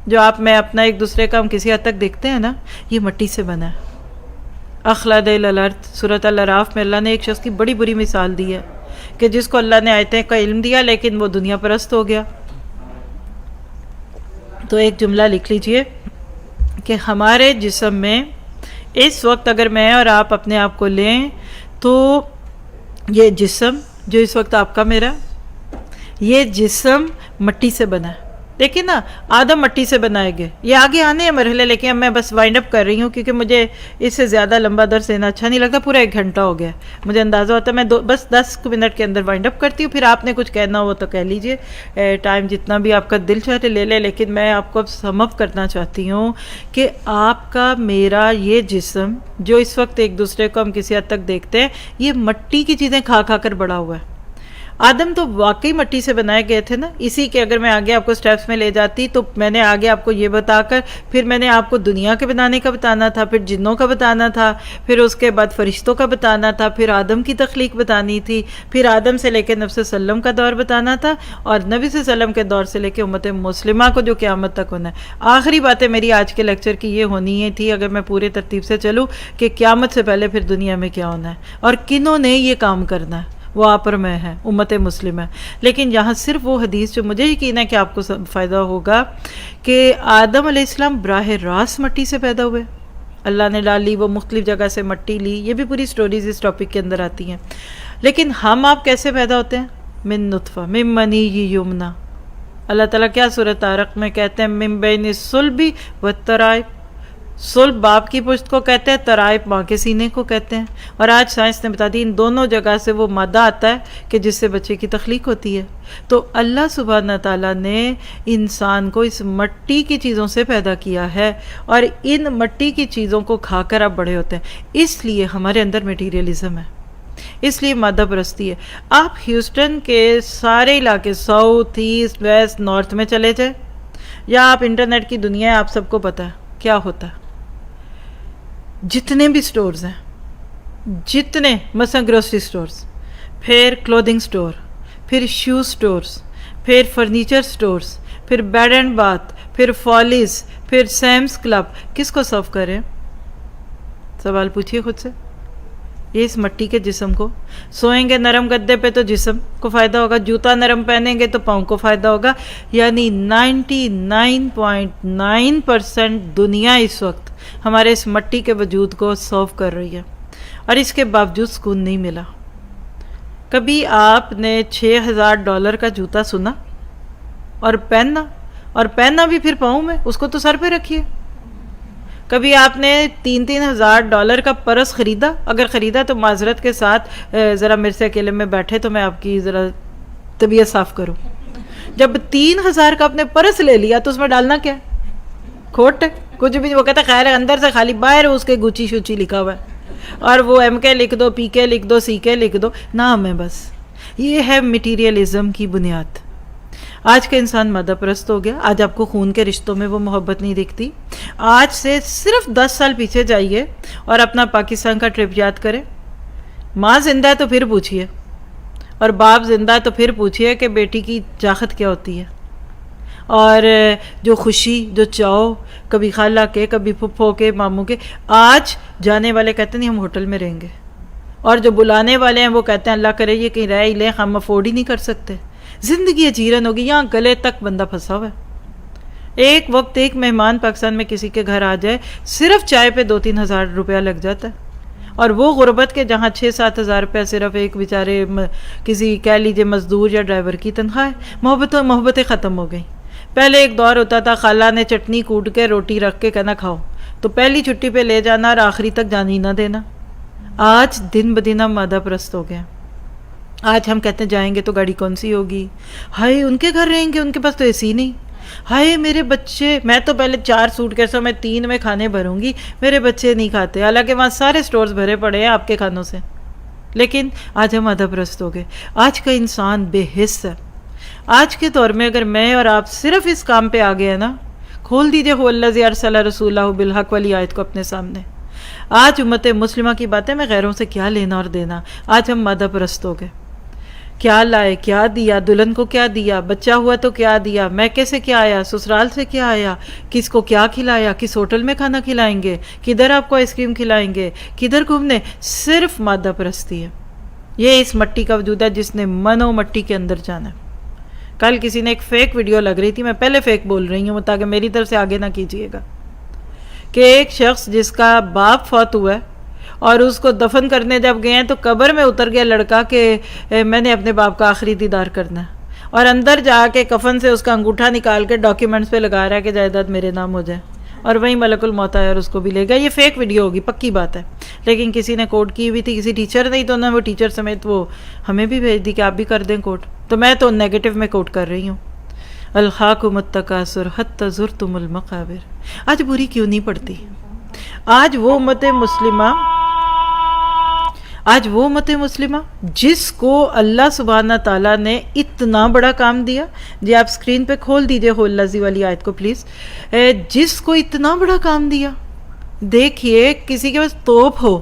جو میں اپنا ایک دوسرے کا ہم کسی حد تک دیکھتے ہیں نا، یہ مٹی سے بنا ہے. اخلد الی الارض، سورۃ الاعراف میں اللہ نے ایک شخص کی بڑی بری مثال دی ہے کہ جس کو اللہ نے آیتیں کا علم دیا لیکن وہ دنیا پرست ہو گیا. تو ایک جملہ لکھ لیجئے کہ ہمارے جسم میں اس وقت اگر میں اور آپ اپنے آپ کو لیں تو یہ جسم جو اس وقت آپ کا میرا، یہ جسم مٹی سے بنا ہے. دیکھیں نا، آدم مٹی سے بنائے گئے. یہ آگے آنے ہیں مرحلے، لیکن اب میں بس وائنڈ اپ کر رہی ہوں کیونکہ مجھے اس سے زیادہ لمبا درس دینا اچھا نہیں لگتا. پورا 1 گھنٹہ ہو گیا، مجھے اندازہ ہوتا ہے میں بس 10 منٹ کے اندر وائنڈ اپ کرتی ہوں. پھر آپ نے کچھ کہنا ہو تو کہہ لیجئے، ٹائم جتنا بھی آپ کا دل چاہے لے لے. لیکن میں آپ کو اب سم اپ کرنا چاہتی ہوں کہ آپ کا میرا یہ جسم جو اس وقت ایک دوسرے کو ہم کسی حد تک دیکھتے ہیں، یہ مٹی کی چیزیں کھا کھا کر بڑا ہوا ہے. آدم تو واقعی مٹی سے بنائے گئے تھے نا. اسی کے اگر میں آگے آپ کو سٹیپس میں لے جاتی تو میں نے آگے آپ کو یہ بتا کر پھر میں نے آپ کو دنیا کے بنانے کا بتانا تھا، پھر جنوں کا بتانا تھا، پھر اس کے بعد فرشتوں کا بتانا تھا، پھر آدم کی تخلیق بتانی تھی، پھر آدم سے لے کے نبی صلی اللہ علیہ وسلم کا دور بتانا تھا، اور نبی صلی اللہ علیہ وسلم کے دور سے لے کے امت مسلمہ کو جو قیامت تک ہونا ہے. آخری باتیں میری آج کے لیکچر کی یہ ہونی ہے تھی، اگر میں پورے ترتیب سے چلوں، کہ قیامت سے پہلے پھر دنیا میں کیا ہونا ہے اور کنہوں نے یہ کام کرنا ہے. وہ آپ اور میں ہے، امت مسلم ہے. لیکن یہاں صرف وہ حدیث جو مجھے یقین ہے کہ آپ کو فائدہ ہوگا، کہ آدم علیہ السلام براہ راست مٹی سے پیدا ہوئے. اللہ نے ڈالی، وہ مختلف جگہ سے مٹی لی. یہ بھی پوری سٹوریز اس ٹاپک کے اندر آتی ہیں. لیکن ہم آپ کیسے پیدا ہوتے ہیں؟ من نطفہ من منی یمنا. اللہ تعالیٰ کیا سورۃ طارق میں کہتے ہیں؟ من بین الصلب والترائب. صلب باپ کی پشت کو کہتے ہیں، ترائب ماں کے سینے کو کہتے ہیں. اور آج سائنس نے بتا دی ان دونوں جگہ سے وہ مادہ آتا ہے کہ جس سے بچے کی تخلیق ہوتی ہے. تو اللہ سبحانہ تعالیٰ نے انسان کو اس مٹی کی چیزوں سے پیدا کیا ہے، اور ان مٹی کی چیزوں کو کھا کر آپ بڑے ہوتے ہیں. اس لیے ہمارے اندر میٹیریلزم ہے، اس لیے مادہ پرستی ہے. آپ ہیوسٹن کے سارے علاقے ساؤتھ ایسٹ ویسٹ نارتھ میں چلے جائیں، یا آپ انٹرنیٹ کی دنیا ہے، آپ سب کو پتہ ہے کیا ہوتا ہے. جتنے بھی سٹورز ہیں، جتنے مثلا گروسری سٹورز، پھر کلودنگ سٹور، پھر شو سٹورز، پھر فرنیچر سٹورز، پھر بیڈ اینڈ باتھ، پھر فالیز، پھر سیمز کلب، کس کو سرو کریں؟ سوال پوچھیے خود سے. یہ اس مٹی کے جسم کو. سوئیں گے نرم گدے پہ تو جسم کو فائدہ ہوگا، جوتا نرم پہنیں گے تو پاؤں کو فائدہ ہوگا. یعنی 99.9% دنیا اس وقت ہمارے اس مٹی کے وجود کو سرو کر رہی ہے، اور اس کے باوجود سکون نہیں ملا. کبھی آپ نے $6,000 کا جوتا سنا اور پہننا بھی پھر پاؤں میں، اس کو تو سر پہ رکھیے. کبھی آپ نے $3,000 کا پرس خریدا؟ اگر خریدا تو معذرت کے ساتھ ذرا میرے سے اکیلے میں بیٹھے تو میں آپ کی ذرا طبیعت صاف کروں. جب 3,000 کا آپ نے پرس لے لیا تو اس میں ڈالنا کیا ہے؟ کھوٹ ہے کچھ بھی. وہ کہتا ہے خیر اندر سے خالی، باہر اس کے گوچی شوچی لکھا ہوا ہے، اور وہ ایم کے لکھ دو، پی کے لکھ دو، سی کے لکھ دو، نام ہے بس. یہ ہے میٹیریلزم کی بنیاد. آج کا انسان مادہ پرست ہو گیا. آج آپ کو خون کے رشتوں میں وہ محبت نہیں دکھتی. آج سے صرف 10 سال پیچھے جائیے اور اپنا پاکستان کا ٹرپ یاد کریں. ماں زندہ ہے تو پھر پوچھئے، اور باپ زندہ ہے تو پھر پوچھئے کہ بیٹی کی چاہت کیا ہوتی ہے. اور جو خوشی، جو چاؤ، کبھی خالہ کے، کبھی پھپھو کے، ماموں کے. آج جانے والے کہتے ہیں ہم ہوٹل میں رہیں گے، اور جو بلانے والے ہیں وہ کہتے ہیں اللہ کرے یہ کہیں رہ ہی لیں، ہم افورڈ ہی نہیں کر سکتے. زندگی اجیرن ہوگی، یہاں گلے تک بندہ پھنسا ہوا ہے. ایک وقت ایک مہمان پاکستان میں کسی کے گھر آ جائے، صرف چائے پہ 2-3 ہزار روپیہ لگ جاتا ہے. اور وہ غربت کے جہاں 6-7 ہزار روپیہ صرف ایک بیچارے کسی کہہ لیجیے مزدور یا ڈرائیور کی تنخواہ ہے. محبتیں ختم ہو گئیں. پہلے ایک دور ہوتا تھا خالہ نے چٹنی کوٹ کے روٹی رکھ کے کہنا کھاؤ، تو پہلی چھٹی پہ لے جانا اور آخری تک جانی نہ دینا. آج دن بدن ہم مادہ پرست ہو گئے. آج ہم کہتے ہیں جائیں گے تو گاڑی کون سی ہوگی، ہائے ان کے گھر رہیں گے ان کے پاس تو اے سی نہیں، ہائے میرے بچے، میں تو پہلے 4 سوٹ کیسوں میں 3 میں کھانے بھروں گی، میرے بچے نہیں کھاتے. حالانکہ وہاں سارے سٹورز بھرے پڑے ہیں آپ کے کھانوں سے. لیکن آج ہم مادہ پرست ہو گئے. آج کا انسان بے حس ہے. آج کے دور میں اگر میں اور آپ صرف اس کام پہ آ گئے ہیں نا، کھول دیجئے هو الذی ارسل رسولہ بالحق والی آیت کو اپنے سامنے. آج امت مسلمہ کی باتیں میں غیروں سے کیا لینا اور دینا. آج ہم مادہ پرست ہو گئے. کیا لائے، کیا دیا، دلہن کو کیا دیا، بچہ ہوا تو کیا دیا، میکے سے کیا آیا، سسرال سے کیا آیا، کس کو کیا کھلایا، کس ہوٹل میں کھانا کھلائیں گے، کدھر آپ کو آئس کریم کھلائیں گے، کدھر گھومنے. صرف مادہ پرستی ہے. یہ اس مٹی کا وجود ہے جس نے من و مٹی کے اندر جانا ہے. کل کسی نے ایک فیک ویڈیو لگ رہی تھی، میں پہلے فیک بول رہی ہوں تاکہ میری طرف سے آگے نہ کیجیے گا، کہ ایک شخص جس کا باپ فوت ہوا ہے اور اس کو دفن کرنے جب گئے ہیں تو قبر میں اتر گیا لڑکا کہ میں نے اپنے باپ کا آخری دیدار کرنا ہے، اور اندر جا کے کفن سے اس کا انگوٹھا نکال کے ڈاکیومنٹس پہ لگا رہا ہے کہ جائیداد میرے نام ہو جائے، اور وہیں ملک الموت آیا اور اس کو بھی لے گیا. یہ فیک ویڈیو ہوگی، پکی بات ہے، لیکن کسی نے کوٹ کی ہوئی تھی، کسی ٹیچر نہیں، تو انہوں نے وہ ٹیچر سمیت وہ ہمیں بھی بھیج دی کہ آپ بھی کر دیں کوٹ. تو میں تو نیگیٹو میں کوٹ کر رہی ہوں. الخاکم التکاثر حتی زرتم المقابر. آج بری کیوں نہیں پڑتی؟ آج وہ امت مسلمہ جس کو اللہ سبحانہ تعالیٰ نے اتنا بڑا کام دیا. جی آپ سکرین پہ کھول دیجئے ہو اللذی والی آیت کو پلیز. جس کو اتنا بڑا کام دیا، دیکھیے کسی کے پاس توپ ہو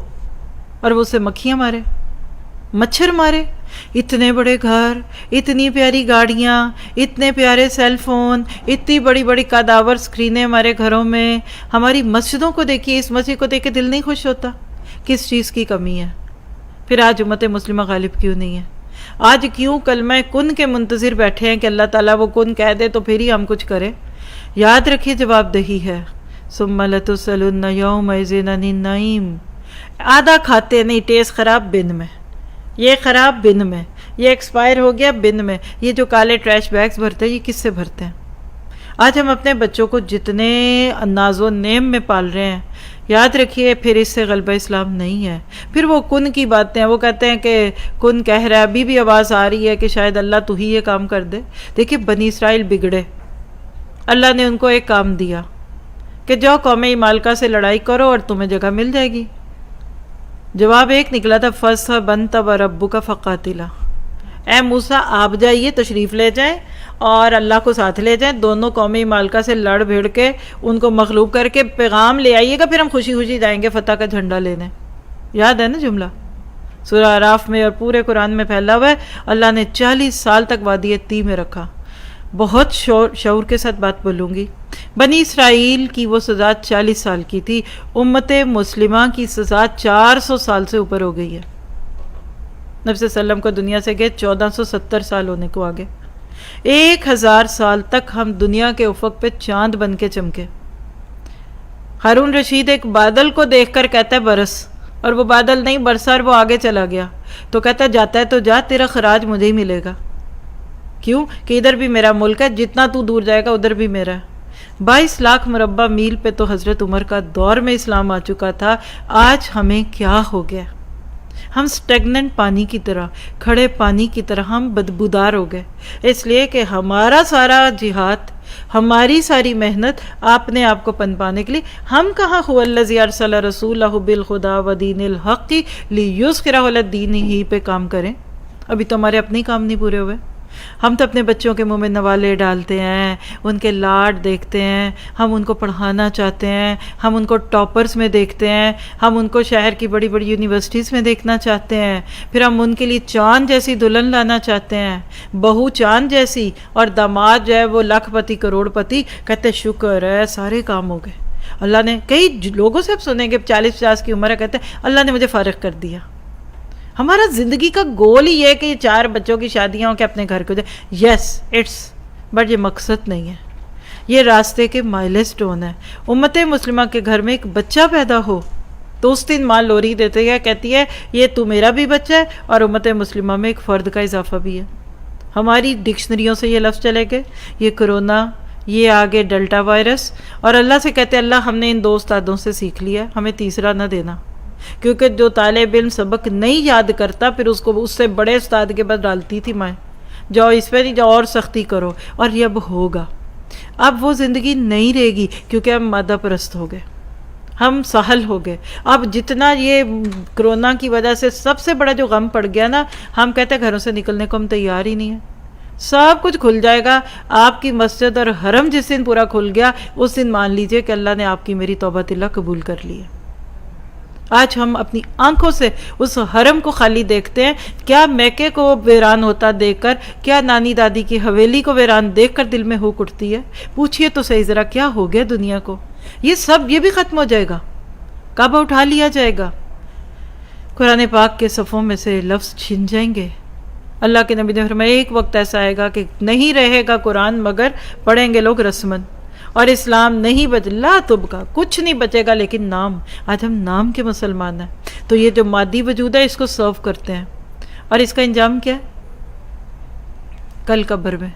اور وہ اسے مکھیاں مارے، مچھر مارے. اتنے بڑے گھر، اتنی پیاری گاڑیاں، اتنے پیارے سیل فون، اتنی بڑی بڑی قداور سکرینیں ہمارے گھروں میں. ہماری مسجدوں کو دیکھیے، اس مسجد کو دیکھ کے دل نہیں خوش ہوتا؟ کس چیز کی کمی ہے؟ پھر آج امت مسلمہ غالب کیوں نہیں ہے؟ آج کیوں کلمہ کن کے منتظر بیٹھے ہیں کہ اللہ تعالیٰ وہ کن کہہ دے تو پھر ہی ہم کچھ کریں؟ یاد رکھیے جواب دہی ہے. ثم لتسألن یومئذ عن النعیم. آدھا کھاتے نہیں، ٹیسٹ خراب بن میں، یہ خراب بن میں، یہ ایکسپائر ہو گیا بن میں. یہ جو کالے ٹریش بیگز بھرتے ہیں، یہ کس سے بھرتے ہیں؟ آج ہم اپنے بچوں کو جتنے ناز و نیم میں پال رہے ہیں، یاد رکھیے پھر اس سے غلبہ اسلام نہیں ہے. پھر وہ کن کی باتیں ہیں، وہ کہتے ہیں کہ کن کہہ رہا ہے، ابھی بھی آواز آ رہی ہے کہ شاید اللہ تو ہی یہ کام کر دے. دیکھیے بنی اسرائیل بگڑے، اللہ نے ان کو ایک کام دیا کہ جاؤ قوم مالکہ سے لڑائی کرو اور تمہیں جگہ مل جائے گی. جواب ایک نکلا تھا، فَاذْهَبْ أَنْتَ وَرَبُّكَ فَقَاتِلَا. اے موسیٰ آپ جائیے، تشریف لے جائیں اور اللہ کو ساتھ لے جائیں، دونوں قومی مالکہ سے لڑ بھیڑ کے ان کو مغلوب کر کے پیغام لے آئیے گا، پھر ہم خوشی خوشی جائیں گے فتح کا جھنڈا لینے. یاد ہے نا جملہ؟ سورہ اعراف میں اور پورے قرآن میں پھیلا ہوا ہے. اللہ نے 40 سال تک وادی تی میں رکھا. بہت شعور کے ساتھ بات بولوں گی. بنی اسرائیل کی وہ سزا 40 سال کی تھی، امت مسلمہ کی سزا 400 سال سے اوپر ہو گئی ہے. نبی صلی اللہ علیہ وسلم کو دنیا سے گئے 1470 سال ہونے کو آگے. 1000 سال تک ہم دنیا کے افق پہ چاند بن کے چمکے. ہارون رشید ایک بادل کو دیکھ کر کہتا ہے برس، اور وہ بادل نہیں برسا اور وہ آگے چلا گیا. تو کہتا ہے جاتا ہے تو جا، تیرا خراج مجھے ہی ملے گا. کیوں کہ ادھر بھی میرا ملک ہے، جتنا تو دور جائے گا ادھر بھی میرا ہے. 22 لاکھ مربع میل پہ تو حضرت عمر کا دور میں اسلام آ چکا تھا. آج ہمیں کیا ہو گیا؟ ہم سٹیگننٹ پانی کی طرح، کھڑے پانی کی طرح ہم بدبودار ہو گئے، اس لیے کہ ہمارا سارا جہاد، ہماری ساری محنت اپنے آپ کو پنپانے کے لیے. ہم کہاں هو الذی ارسل رسولہ بالہدی ودین الحق لیظہرہ علی الدین ہی پہ کام کریں. ابھی تو ہمارے اپنے کام نہیں پورے ہوئے. ہم تو اپنے بچوں کے منہ میں نوالے ڈالتے ہیں، ان کے لاڈ دیکھتے ہیں، ہم ان کو پڑھانا چاہتے ہیں، ہم ان کو ٹاپرز میں دیکھتے ہیں، ہم ان کو شہر کی بڑی بڑی یونیورسٹیز میں دیکھنا چاہتے ہیں، پھر ہم ان کے لیے چاند جیسی دلہن لانا چاہتے ہیں، بہو چاند جیسی، اور داماد جو ہے وہ لاکھ پتی کروڑ پتی. کہتے شکر ہے سارے کام ہو گئے. اللہ نے کئی لوگوں سے اب سنیں گے 40-50 کی عمر ہے، کہتے ہیں اللہ نے مجھے فارغ کر دیا. ہمارا زندگی کا گول ہی یہ ہے کہ یہ 4 بچوں کی شادیاں ہوں کہ اپنے گھر کو جائے. یس اٹس، بٹ یہ مقصد نہیں ہے، یہ راستے کے مائل سٹون ہے. امت مسلمہ کے گھر میں ایک بچہ پیدا ہو تو اس دن ماں لوری دیتے ہیں، کہتی ہے یہ تو میرا بھی بچہ ہے، اور امت مسلمہ میں ایک فرد کا اضافہ بھی ہے. ہماری ڈکشنریوں سے یہ لفظ چلے گئے، یہ کرونا، یہ آگے ڈیلٹا وائرس، اور اللہ سے کہتے ہیں اللہ ہم نے ان 2 استادوں سے سیکھ لیا، ہمیں تیسرا نہ دینا. کیونکہ جو طالب علم سبق نہیں یاد کرتا پھر اس کو اس سے بڑے استاد کے بعد ڈالتی تھی مائیں، جاؤ اس پہ نہیں جاؤ اور سختی کرو. اور یہ اب ہوگا، اب وہ زندگی نہیں رہے گی، کیونکہ ہم مادہ پرست ہو گئے، ہم ساحل ہو گئے. اب جتنا یہ کرونا کی وجہ سے سب سے بڑا جو غم پڑ گیا نا، ہم کہتے ہیں گھروں سے نکلنے کو ہم تیار ہی نہیں ہیں. سب کچھ کھل جائے گا. آپ کی مسجد اور حرم جس دن پورا کھل گیا، اس دن مان لیجئے کہ اللہ نے آپ کی میری توبہ اللہ قبول کر لی ہے. آج ہم اپنی آنکھوں سے اس حرم کو خالی دیکھتے ہیں. کیا میکے کو ویران ہوتا دیکھ کر، کیا نانی دادی کی حویلی کو ویران دیکھ کر دل میں ہوک اٹھتی ہے؟ پوچھئے تو صحیح ذرا کیا ہو گیا دنیا کو. یہ بھی ختم ہو جائے گا، کعبہ اٹھا لیا جائے گا، قرآن پاک کے صفوں میں سے لفظ چھن جائیں گے. اللہ کے نبی نے فرمایا ایک وقت ایسا آئے گا کہ نہیں رہے گا قرآن مگر پڑھیں گے لوگ رسمن، اور اسلام نہیں لا تبقا، کچھ نہیں بچے گا لیکن نام. آج ہم نام کے مسلمان ہیں. تو یہ جو مادی وجود ہے اس کو سرو کرتے ہیں، اور اس کا انجام کیا ہے؟ کل قبر میں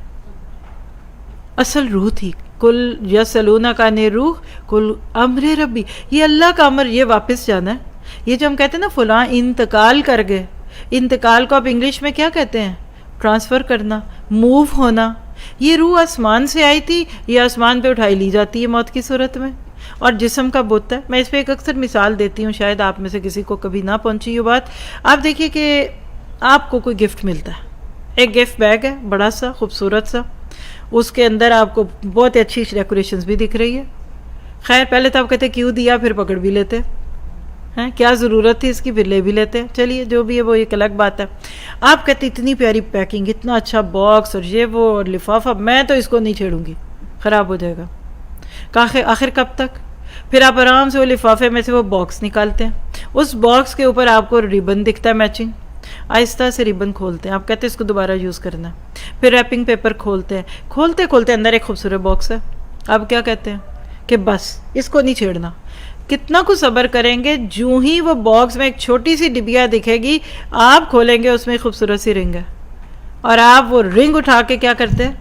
اصل روح تھی. کل یسلونک عن روح کل امر ربی، یہ اللہ کا امر، یہ واپس جانا ہے. یہ جو ہم کہتے ہیں نا فلاں انتقال کر گئے، انتقال کو آپ انگلش میں کیا کہتے ہیں؟ ٹرانسفر کرنا، موو ہونا. یہ روح آسمان سے آئی تھی، یہ آسمان پہ اٹھائی لی جاتی ہے موت کی صورت میں، اور جسم کا بت ہے. میں اس پہ ایک اکثر مثال دیتی ہوں، شاید آپ میں سے کسی کو کبھی نہ پہنچی یہ بات. آپ دیکھیے کہ آپ کو کوئی گفٹ ملتا ہے، ایک گفٹ بیگ ہے بڑا سا خوبصورت سا، اس کے اندر آپ کو بہت اچھی ڈیکوریشنز بھی دکھ رہی ہے. خیر پہلے تو آپ کہتے کیوں دیا، پھر پکڑ بھی لیتے ہیں، کیا ضرورت تھی اس کی، پھر لے بھی لیتے ہیں. چلیے جو بھی ہے وہ ایک الگ بات ہے. آپ کہتے اتنی پیاری پیکنگ، اتنا اچھا باکس اور یہ وہ اور لفافہ، میں تو اس کو نہیں چھیڑوں گی، خراب ہو جائے گا. آخر کب تک؟ پھر آپ آرام سے وہ لفافے میں سے وہ باکس نکالتے ہیں، اس باکس کے اوپر آپ کو ریبن دکھتا ہے میچنگ، آہستہ سے ریبن کھولتے ہیں، آپ کہتے ہیں اس کو دوبارہ یوز کرنا ہے. پھر ریپنگ پیپر کھولتے ہیں، کھولتے اندر ایک خوبصورت باکس ہے. آپ کیا کہتے ہیں کہ بس اس کو نہیں چھیڑنا. کتنا کچھ صبر کریں گے، جو ہی وہ باکس میں ایک چھوٹی سی ڈبیا دکھے گی، آپ کھولیں گے اس میں خوبصورت سی رنگ ہے، اور آپ وہ رنگ اٹھا کے کیا کرتے ہیں؟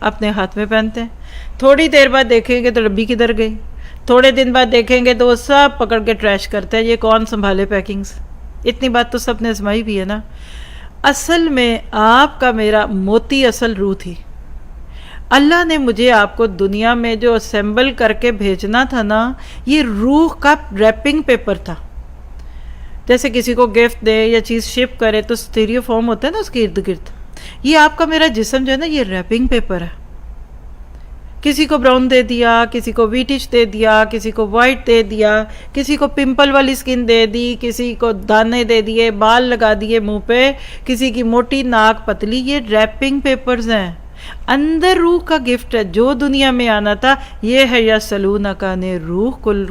اپنے ہاتھ میں پہنتے ہیں. تھوڑی دیر بعد دیکھیں گے تو ڈبی کدھر گئی، تھوڑے دن بعد دیکھیں گے تو وہ سب پکڑ کے ٹریش کرتے ہیں. یہ کون سنبھالے پیکنگز؟ اتنی بات تو سب نے آزمائی بھی ہے نا. اصل میں آپ کا میرا موتی اصل روح تھی. اللہ نے مجھے آپ کو دنیا میں جو اسمبل کر کے بھیجنا تھا نا، یہ روح کا ریپنگ پیپر تھا. جیسے کسی کو گفٹ دے یا چیز شپ کرے تو اسٹیریو فارم ہوتا ہے نا اس کے ارد گرد. یہ آپ کا میرا جسم جو ہے نا، یہ ریپنگ پیپر ہے. کسی کو براؤن دے دیا، کسی کو ویٹش دے دیا، کسی کو وائٹ دے دیا، کسی کو پمپل والی سکن دے دی، کسی کو دانے دے دیے، بال لگا دیے منہ پہ، کسی کی موٹی ناک پتلی. یہ ریپنگ پیپرز ہیں. اندر روح کا گفٹ ہے جو دنیا میں آنا تھا. یہ ہے یسلونک عن روح کل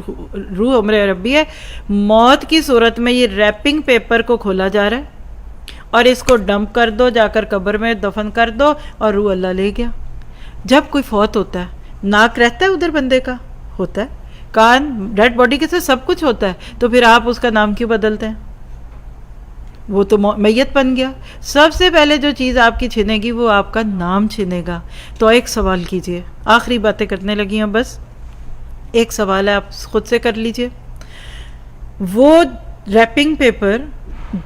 روح امر ربی ہے. موت کی صورت میں یہ ریپنگ پیپر کو کھولا جا رہا ہے، اور اس کو ڈمپ کر دو، جا کر قبر میں دفن کر دو، اور روح اللہ لے گیا. جب کوئی فوت ہوتا ہے، ناک رہتا ہے ادھر بندے کا، ہوتا ہے کان، ڈیڈ باڈی کے ساتھ سب کچھ ہوتا ہے، تو پھر آپ اس کا نام کیوں بدلتے ہیں؟ وہ تو میت بن گیا. سب سے پہلے جو چیز آپ کی چھنے گی وہ آپ کا نام چھنے گا. تو ایک سوال کیجئے، آخری باتیں کرنے لگی ہیں بس، ایک سوال ہے آپ خود سے کر لیجئے. وہ ریپنگ پیپر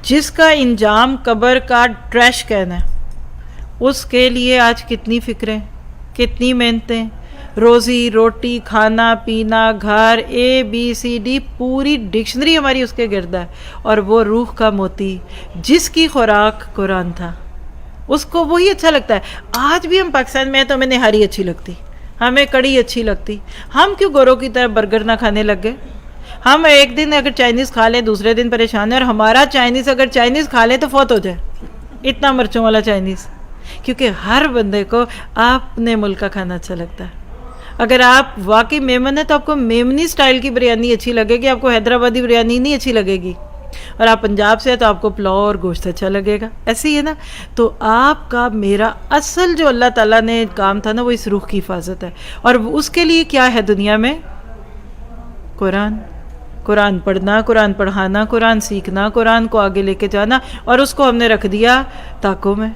جس کا انجام قبر کا ٹریش کین ہے، اس کے لیے آج کتنی فکریں، کتنی محنتیں، روزی روٹی، کھانا پینا، گھر، ABCD، پوری ڈکشنری ہماری اس کے گرد ہے. اور وہ روح کا موتی جس کی خوراک قرآن تھا، اس کو وہی اچھا لگتا ہے. آج بھی ہم پاکستان میں ہیں تو ہمیں نہاری اچھی لگتی، ہمیں کڑی اچھی لگتی. ہم کیوں گوروں کی طرح برگر نہ کھانے لگ گئے؟ ہم ایک دن اگر چائنیز کھا لیں دوسرے دن پریشان ہیں، اور ہمارا چائنیز اگر چائنیز کھا لیں تو فوت ہو جائے، اتنا مرچوں والا چائنیز. کیونکہ ہر بندے کو اپنے ملک کا کھانا اچھا لگتا ہے. اگر آپ واقعی میمن ہیں تو آپ کو میمنی سٹائل کی بریانی اچھی لگے گی، آپ کو حیدرآبادی بریانی نہیں اچھی لگے گی. اور آپ پنجاب سے ہیں تو آپ کو پلاؤ اور گوشت اچھا لگے گا. ایسے ہی ہے نا. تو آپ کا میرا اصل جو اللہ تعالیٰ نے کام تھا نا، وہ اس روح کی حفاظت ہے. اور اس کے لیے کیا ہے دنیا میں؟ قرآن پڑھنا، قرآن پڑھانا، قرآن سیکھنا، قرآن کو آگے لے کے جانا. اور اس کو ہم نے رکھ دیا تاکوں میں.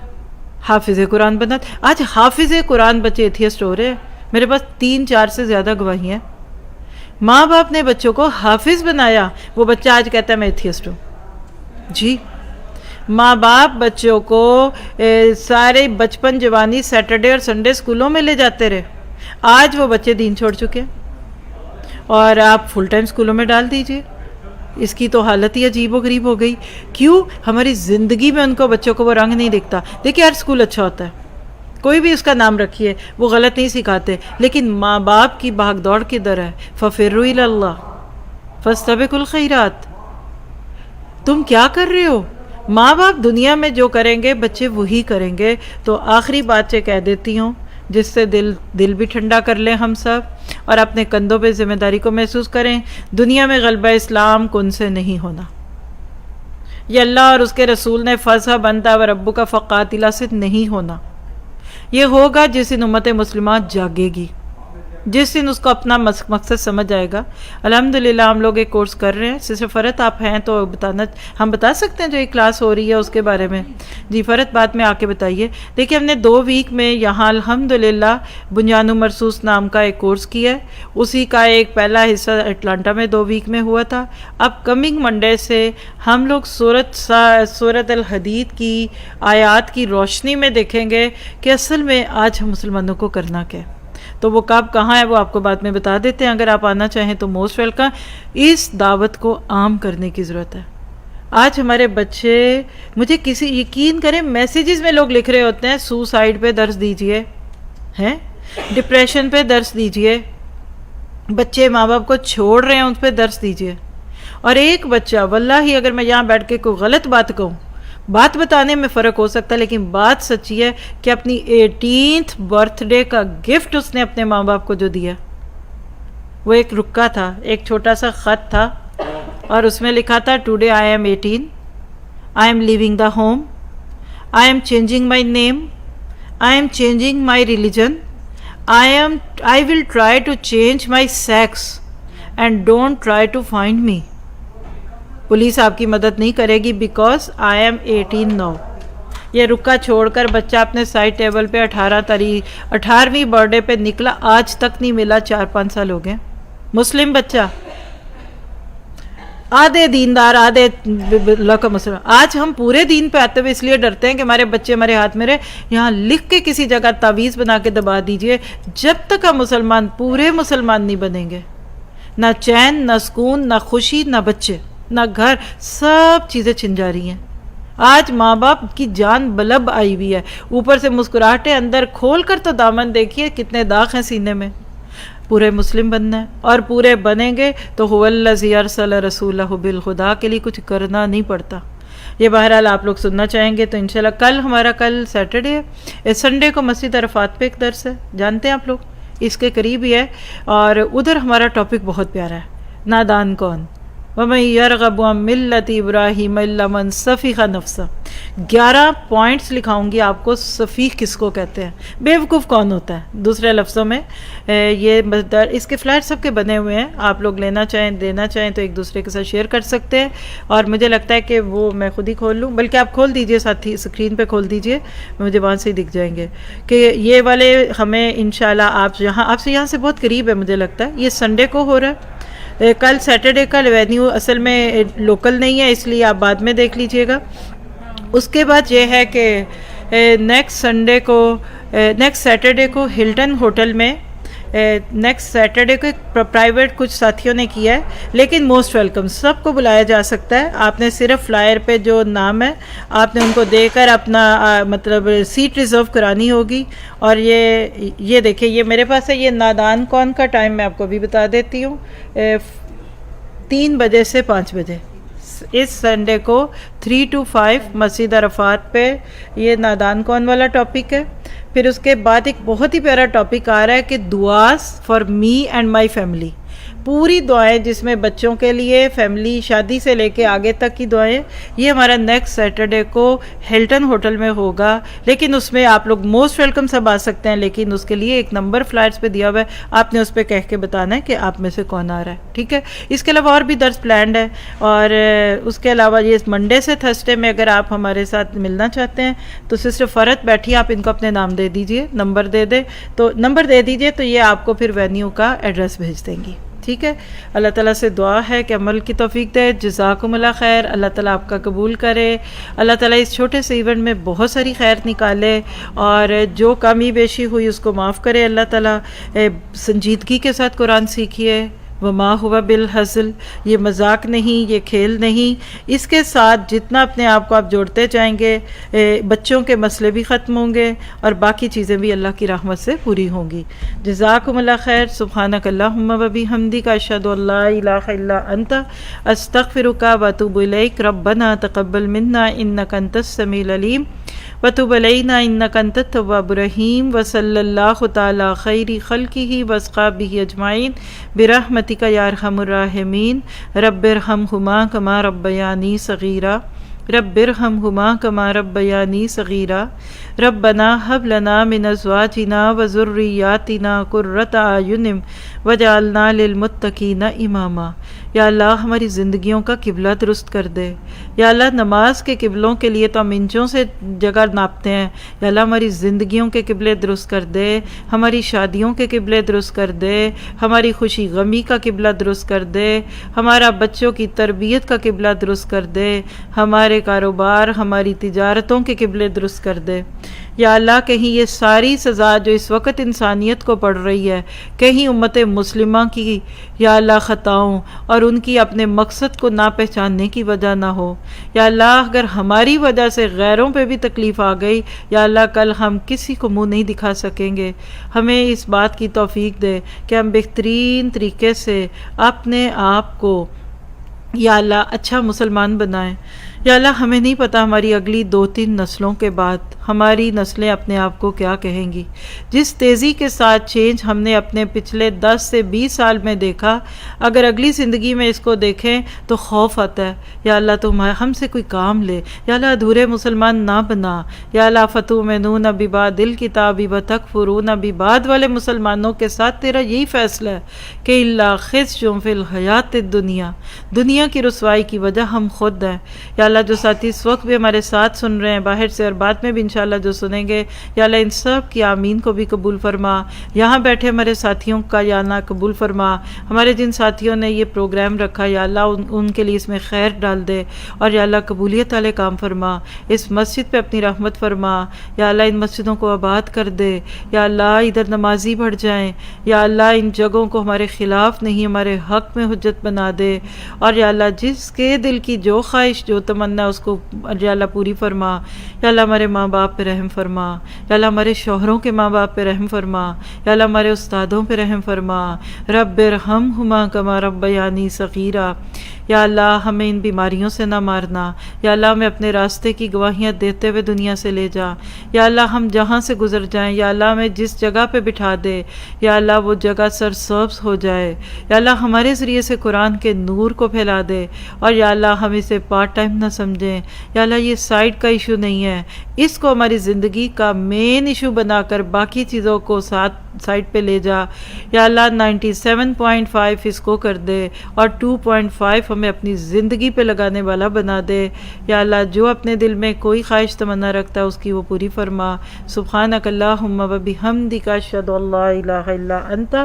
حافظ قرآن بنا. آج حافظ قرآن بچے ایتھیسٹ ہو رہے ہیں. میرے پاس 3-4 سے زیادہ گواہی ہیں. ماں باپ نے بچوں کو حافظ بنایا، وہ بچہ آج کہتا ہے میں ایتھیسٹ ہوں. جی، ماں باپ بچوں کو سارے بچپن جوانی سیٹرڈے اور سنڈے اسکولوں میں لے جاتے رہے. آج وہ بچے دین چھوڑ چکے ہیں، اور آپ فل ٹائم اسکولوں میں ڈال دیجئے. اس کی تو حالت ہی عجیب و غریب ہو گئی. کیوں؟ ہماری زندگی میں ان کو بچوں کو وہ رنگ نہیں دکھتا. دیکھیے ہر اسکول اچھا ہوتا ہے، کوئی بھی اس کا نام رکھیے، وہ غلط نہیں سکھاتے، لیکن ماں باپ کی بھاگ دوڑ کدھر ہے؟ فَفِرُّوا إِلَى اللَّهِ فَاسْتَبِقُوا الْخَيْرَاتِ. تم کیا کر رہے ہو؟ ماں باپ دنیا میں جو کریں گے بچے وہی کریں گے. تو آخری بات یہ کہہ دیتی ہوں جس سے دل بھی ٹھنڈا کر لیں ہم سب اور اپنے کندھوں پہ ذمہ داری کو محسوس کریں. دنیا میں غلبہ اسلام کن سے نہیں ہونا. یہ اللہ اور اس کے رسول نے فَاذْهَبْ أَنْتَ وَرَبُّكَ فَقَاتِلَا سے نہیں ہونا. یہ ہوگا جس دن امت مسلمہ جاگے گی، جس دن اس کو اپنا مقصد سمجھ آئے گا. الحمدللہ ہم لوگ ایک کورس کر رہے ہیں. سسٹر فرت آپ ہیں تو ہم بتا سکتے ہیں جو ایک کلاس ہو رہی ہے اس کے بارے میں. جی فرت بعد میں آ کے بتائیے. دیکھیے ہم نے 2 ویک میں یہاں الحمدللہ بنیان مرصوص نام کا ایک کورس کیا ہے. اسی کا ایک پہلا حصہ اٹلانٹا میں 2 ویک میں ہوا تھا. اب کمنگ منڈے سے ہم لوگ سورۃ الحدید کی آیات کی روشنی میں دیکھیں گے کہ اصل میں آج ہم مسلمانوں کو کرنا کیا ہے. تو وہ کب کہاں ہے وہ آپ کو بعد میں بتا دیتے ہیں. اگر آپ آنا چاہیں تو موسٹ ویلکم. اس دعوت کو عام کرنے کی ضرورت ہے. آج ہمارے بچے مجھے یقین کریں میسیجز میں لوگ لکھ رہے ہوتے ہیں سوسائڈ پہ درس دیجئے ہیں، ڈپریشن پہ درس دیجئے، بچے ماں باپ کو چھوڑ رہے ہیں ان پہ درس دیجئے. اور ایک بچہ واللہ اگر میں یہاں بیٹھ کے کوئی غلط بات کہوں، بات بتانے میں فرق ہو سکتا ہے لیکن بات سچی ہے کہ اپنی 18th برتھ ڈے کا گفٹ اس نے اپنے ماں باپ کو جو دیا وہ ایک رکا تھا، ایک چھوٹا سا خط تھا اور اس میں لکھا تھا today I am 18, I am living the home, I am changing my name, I am changing my religion, I will try to change my sex and don't try to find me. Police آپ کی مدد نہیں کرے گی because I am 18 نو. یہ رکا چھوڑ کر بچہ اپنے سائڈ ٹیبل پہ 18ویں برتھ ڈے پہ نکلا، آج تک نہیں ملا. 4-5 سال ہو گئے. مسلم بچہ، آدھے دیندار آدھے اللہ کا مسلم. آج ہم پورے دین پہ آتے ہوئے اس لیے ڈرتے ہیں کہ ہمارے بچے ہمارے ہاتھ میں رہے. یہاں لکھ کے کسی جگہ تعویذ بنا کے دبا دیجئے، جب تک ہم مسلمان پورے مسلمان نہیں بنیں گے نہ چین، نہ سکون، نہ خوشی، نہ بچے، نہ گھر، سب چیزیں چھن جا رہی ہیں. آج ماں باپ کی جان بلب آئی ہوئی ہے، اوپر سے مسکراہٹیں، اندر کھول کر تو دامن دیکھیے کتنے داغ ہیں سینے میں. پورے مسلم بننا ہے اور پورے بنیں گے تو هو الذی ارسل رسولہ بالہدی کے لیے کچھ کرنا نہیں پڑتا. یہ بہرحال آپ لوگ سننا چاہیں گے تو انشاءاللہ. کل سیٹرڈے ہے، سنڈے کو مسجد عرفات پہ ایک درس ہے، جانتے ہیں آپ لوگ، اس کے قریب ہی ہے. اور ادھر ہمارا ٹاپک بہت پیارا ہے، نادان کون. وَمَن يَرْغَبُ عَن مِلَّةِ إِبْرَاهِيمَ إِلَّا مَن سَفِیهَ نَفْسَهُ. 11 پوائنٹس لکھاؤں گی آپ کو. سفیح کس کو کہتے ہیں؟ بیوقوف کون ہوتا ہے دوسرے لفظوں میں. یہ اس کے فلیٹ سب کے بنے ہوئے ہیں، آپ لوگ لینا چاہیں دینا چاہیں تو ایک دوسرے کے ساتھ شیئر کر سکتے ہیں. اور مجھے لگتا ہے کہ وہ میں خود ہی کھول لوں، بلکہ آپ کھول دیجئے، ساتھ ہی اسکرین پہ کھول دیجئے، مجھے وہاں سے ہی دکھ جائیں گے کہ یہ والے ہمیں انشاءاللہ آپ سے یہاں سے بہت قریب ہے. مجھے لگتا ہے یہ سنڈے کو ہو رہا ہے. کل سیٹرڈے کا ریونیو اصل میں لوکل نہیں ہے، اس لیے آپ بعد میں دیکھ لیجئے گا. اس کے بعد یہ ہے کہ نیکسٹ سیٹرڈے کو ہلٹن ہوٹل میں نیکسٹ سیٹرڈے کو ایک پرائیویٹ کچھ ساتھیوں نے کیا ہے، لیکن موسٹ ویلکم، سب کو بلایا جا سکتا ہے. آپ نے صرف فلائر پہ جو نام ہے آپ نے ان کو دے کر اپنا مطلب سیٹ ریزرو کرانی ہوگی. اور یہ دیکھیں یہ میرے پاس ہے، یہ نادان کون کا ٹائم میں آپ کو بھی بتا دیتی ہوں. 3 بجے سے 5 بجے اس سنڈے کو 3 to 5 مسجد عرفات پہ یہ نادان کون والا ٹاپک ہے. پھر اس کے بعد ایک بہت ہی پیارا ٹاپک آ رہا ہے کہ دعاز for me and my family. پوری دعائیں جس میں بچوں کے لیے، فیملی، شادی سے لے کے آگے تک کی دعائیں. یہ ہمارا نیکسٹ سیٹرڈے کو ہلٹن ہوٹل میں ہوگا، لیکن اس میں آپ لوگ موسٹ ویلکم سب آ سکتے ہیں، لیکن اس کے لیے ایک نمبر فلائٹس پہ دیا ہوا ہے، آپ نے اس پہ کہہ کے بتانا ہے کہ آپ میں سے کون آ رہا ہے. ٹھیک ہے. اس کے علاوہ اور بھی درس پلانڈ ہے. اور اس کے علاوہ یہ منڈے سے تھرسڈے میں اگر آپ ہمارے ساتھ ملنا چاہتے ہیں تو سسٹر فرت بیٹھی، آپ ان کو اپنے نام دے دیجئے، نمبر دے دیجئے تو یہ آپ کو پھر وینیو کا ایڈریس بھیج دیں گی. ٹھیک ہے. اللہ تعالیٰ سے دعا ہے کہ عمل کی توفیق دے. جزاکم اللہ خیر. اللہ تعالیٰ آپ کا قبول کرے. اللہ تعالیٰ اس چھوٹے سے ایونٹ میں بہت ساری خیر نکالے اور جو کمی بیشی ہوئی اس کو معاف کرے. اللہ تعالیٰ سنجیدگی کے ساتھ قرآن سیکھیے، وما ہوا بالحزل، یہ مذاق نہیں، یہ کھیل نہیں، اس کے ساتھ جتنا اپنے آپ کو آپ جوڑتے جائیں گے بچوں کے مسئلے بھی ختم ہوں گے اور باقی چیزیں بھی اللہ کی رحمت سے پوری ہوں گی۔ جزاکم اللہ خیر۔ سبحانک اللہم و بحمدک، اشہد ان لا الہ الا انت، استغفرک و اتوب الیک۔ ربنا تقبل منا انک انت السمیع العلیم وتب علینا انک انت التواب الرحیم، وصلی اللہ تعالی خیر خلقہ واصحابہ اجمعین برحمتک یا ارحم الراحمین۔ رب ارحمہما کما ربیانی صغیرا، رب ارحمہما کما ربیانی صغیرا۔ ربنا ہب لنا من ازواجنا وذریاتنا قرۃ اعین وجعلنا للمتقین اماما۔ یا اللہ ہماری زندگیوں کا قبلہ درست کر دے۔ یا اللہ نماز کے قبلوں کے لیے تو ہم انچوں سے جگہ ناپتے ہیں، یا اللہ ہماری زندگیوں کے قبلے درست کر دے، ہماری شادیوں کے قبلے درست کر دے، ہماری خوشی غمی کا قبلہ درست کر دے، ہمارا بچوں کی تربیت کا قبلہ درست کر دے، ہمارے کاروبار ہماری تجارتوں کے قبلے درست کر دے۔ یا اللہ کہیں یہ ساری سزا جو اس وقت انسانیت کو پڑ رہی ہے، کہیں امت مسلمہ کی یا اللہ خطاؤں اور ان کی اپنے مقصد کو نہ پہچاننے کی وجہ نہ ہو۔ یا اللہ اگر ہماری وجہ سے غیروں پہ بھی تکلیف آ گئی، یا اللہ کل ہم کسی کو منہ نہیں دکھا سکیں گے۔ ہمیں اس بات کی توفیق دے کہ ہم بہترین طریقے سے اپنے آپ کو یا اللہ اچھا مسلمان بنائیں۔ یا اللہ ہمیں نہیں پتہ ہماری اگلی 2-3 نسلوں کے بعد ہماری نسلیں اپنے آپ کو کیا کہیں گی۔ جس تیزی کے ساتھ چینج ہم نے اپنے پچھلے 10 سے 20 سال میں دیکھا، اگر اگلی زندگی میں اس کو دیکھیں تو خوف آتا ہے۔ یا اللہ تم ہم سے کوئی کام لے، یا اللہ ادھورے مسلمان نہ بنا۔ یا اللہ فتؤمنون ببعض الکتاب وتکفرون ببعض والے مسلمانوں کے ساتھ تیرا یہی فیصلہ ہے کہ الا خزی فی الحیات الدنیا، دنیا کی رسوائی کی وجہ ہم خود ہیں۔ یا اللہ جو ساتھی اس وقت بھی ہمارے ساتھ سن رہے ہیں باہر سے اور بعد میں بھی انشاءاللہ جو سنیں گے، یا اللہ ان سب کی آمین کو بھی قبول فرما۔ یہاں بیٹھے ہمارے ساتھیوں کا یا اللہ قبول فرما۔ ہمارے جن ساتھیوں نے یہ پروگرام رکھا یا اللہ ان کے لیے اس میں خیر ڈال دے، اور یا اللہ قبولیت والے کام فرما۔ اس مسجد پہ اپنی رحمت فرما۔ یا اللہ ان مسجدوں کو آباد کر دے۔ یا اللہ ادھر نمازی بڑھ جائیں۔ یا اللہ ان جگہوں کو ہمارے خلاف نہیں ہمارے حق میں حجت بنا دے، اور یا اللہ جس کے دل کی جو خواہش جو تمنا اس کو یا اللہ پوری فرما۔ یا اللہ ہمارے ماں باپ پہ رحم فرما۔ یا اللہ ہمارے شوہروں کے ماں باپ پہ رحم فرما۔ یا اللہ ہمارے استادوں پہ رحم فرما۔ رب ارحمہما کما ربیانی صغیرا۔ یا اللہ ہمیں ان بیماریوں سے نہ مارنا۔ یا اللہ ہمیں اپنے راستے کی گواہیاں دیتے ہوئے دنیا سے لے جا۔ یا اللہ ہم جہاں سے گزر جائیں، یا اللہ ہمیں جس جگہ پہ بٹھا دے، یا اللہ وہ جگہ سرسبز ہو جائے۔ یا اللہ ہمارے ذریعے سے قرآن کے نور کو پھیلا دے، اور یا اللہ ہم اسے پارٹ ٹائم نہ سمجھیں۔ یا اللہ یہ سائڈ کا ایشو نہیں ہے، اس کو ہماری زندگی کا مین ایشو بنا کر باقی چیزوں کو سائڈ پہ لے جا۔ یا اللہ 97.5 اس کو کر دے، اور 2.5 ہمیں اپنی زندگی پہ لگانے والا بنا دے۔ یا اللہ جو اپنے دل میں کوئی خواہش تمنا رکھتا ہے اس کی وہ پوری فرما۔ سبحانک اللہم و بحمدک، اشہد ان لا الہ الا انت،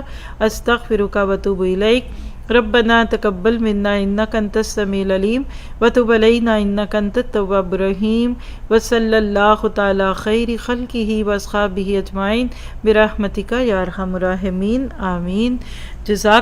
استغفرک و اتوب الیک۔ ربنا تقبل منا انک انت السمیع العلیم وتب علینا انک انت التواب الرحیم، وصلی اللہ تعالی خیر خلقہ واصحابہ اجمعین برحمتک یا ارحم الراحمین، آمین۔ جزاک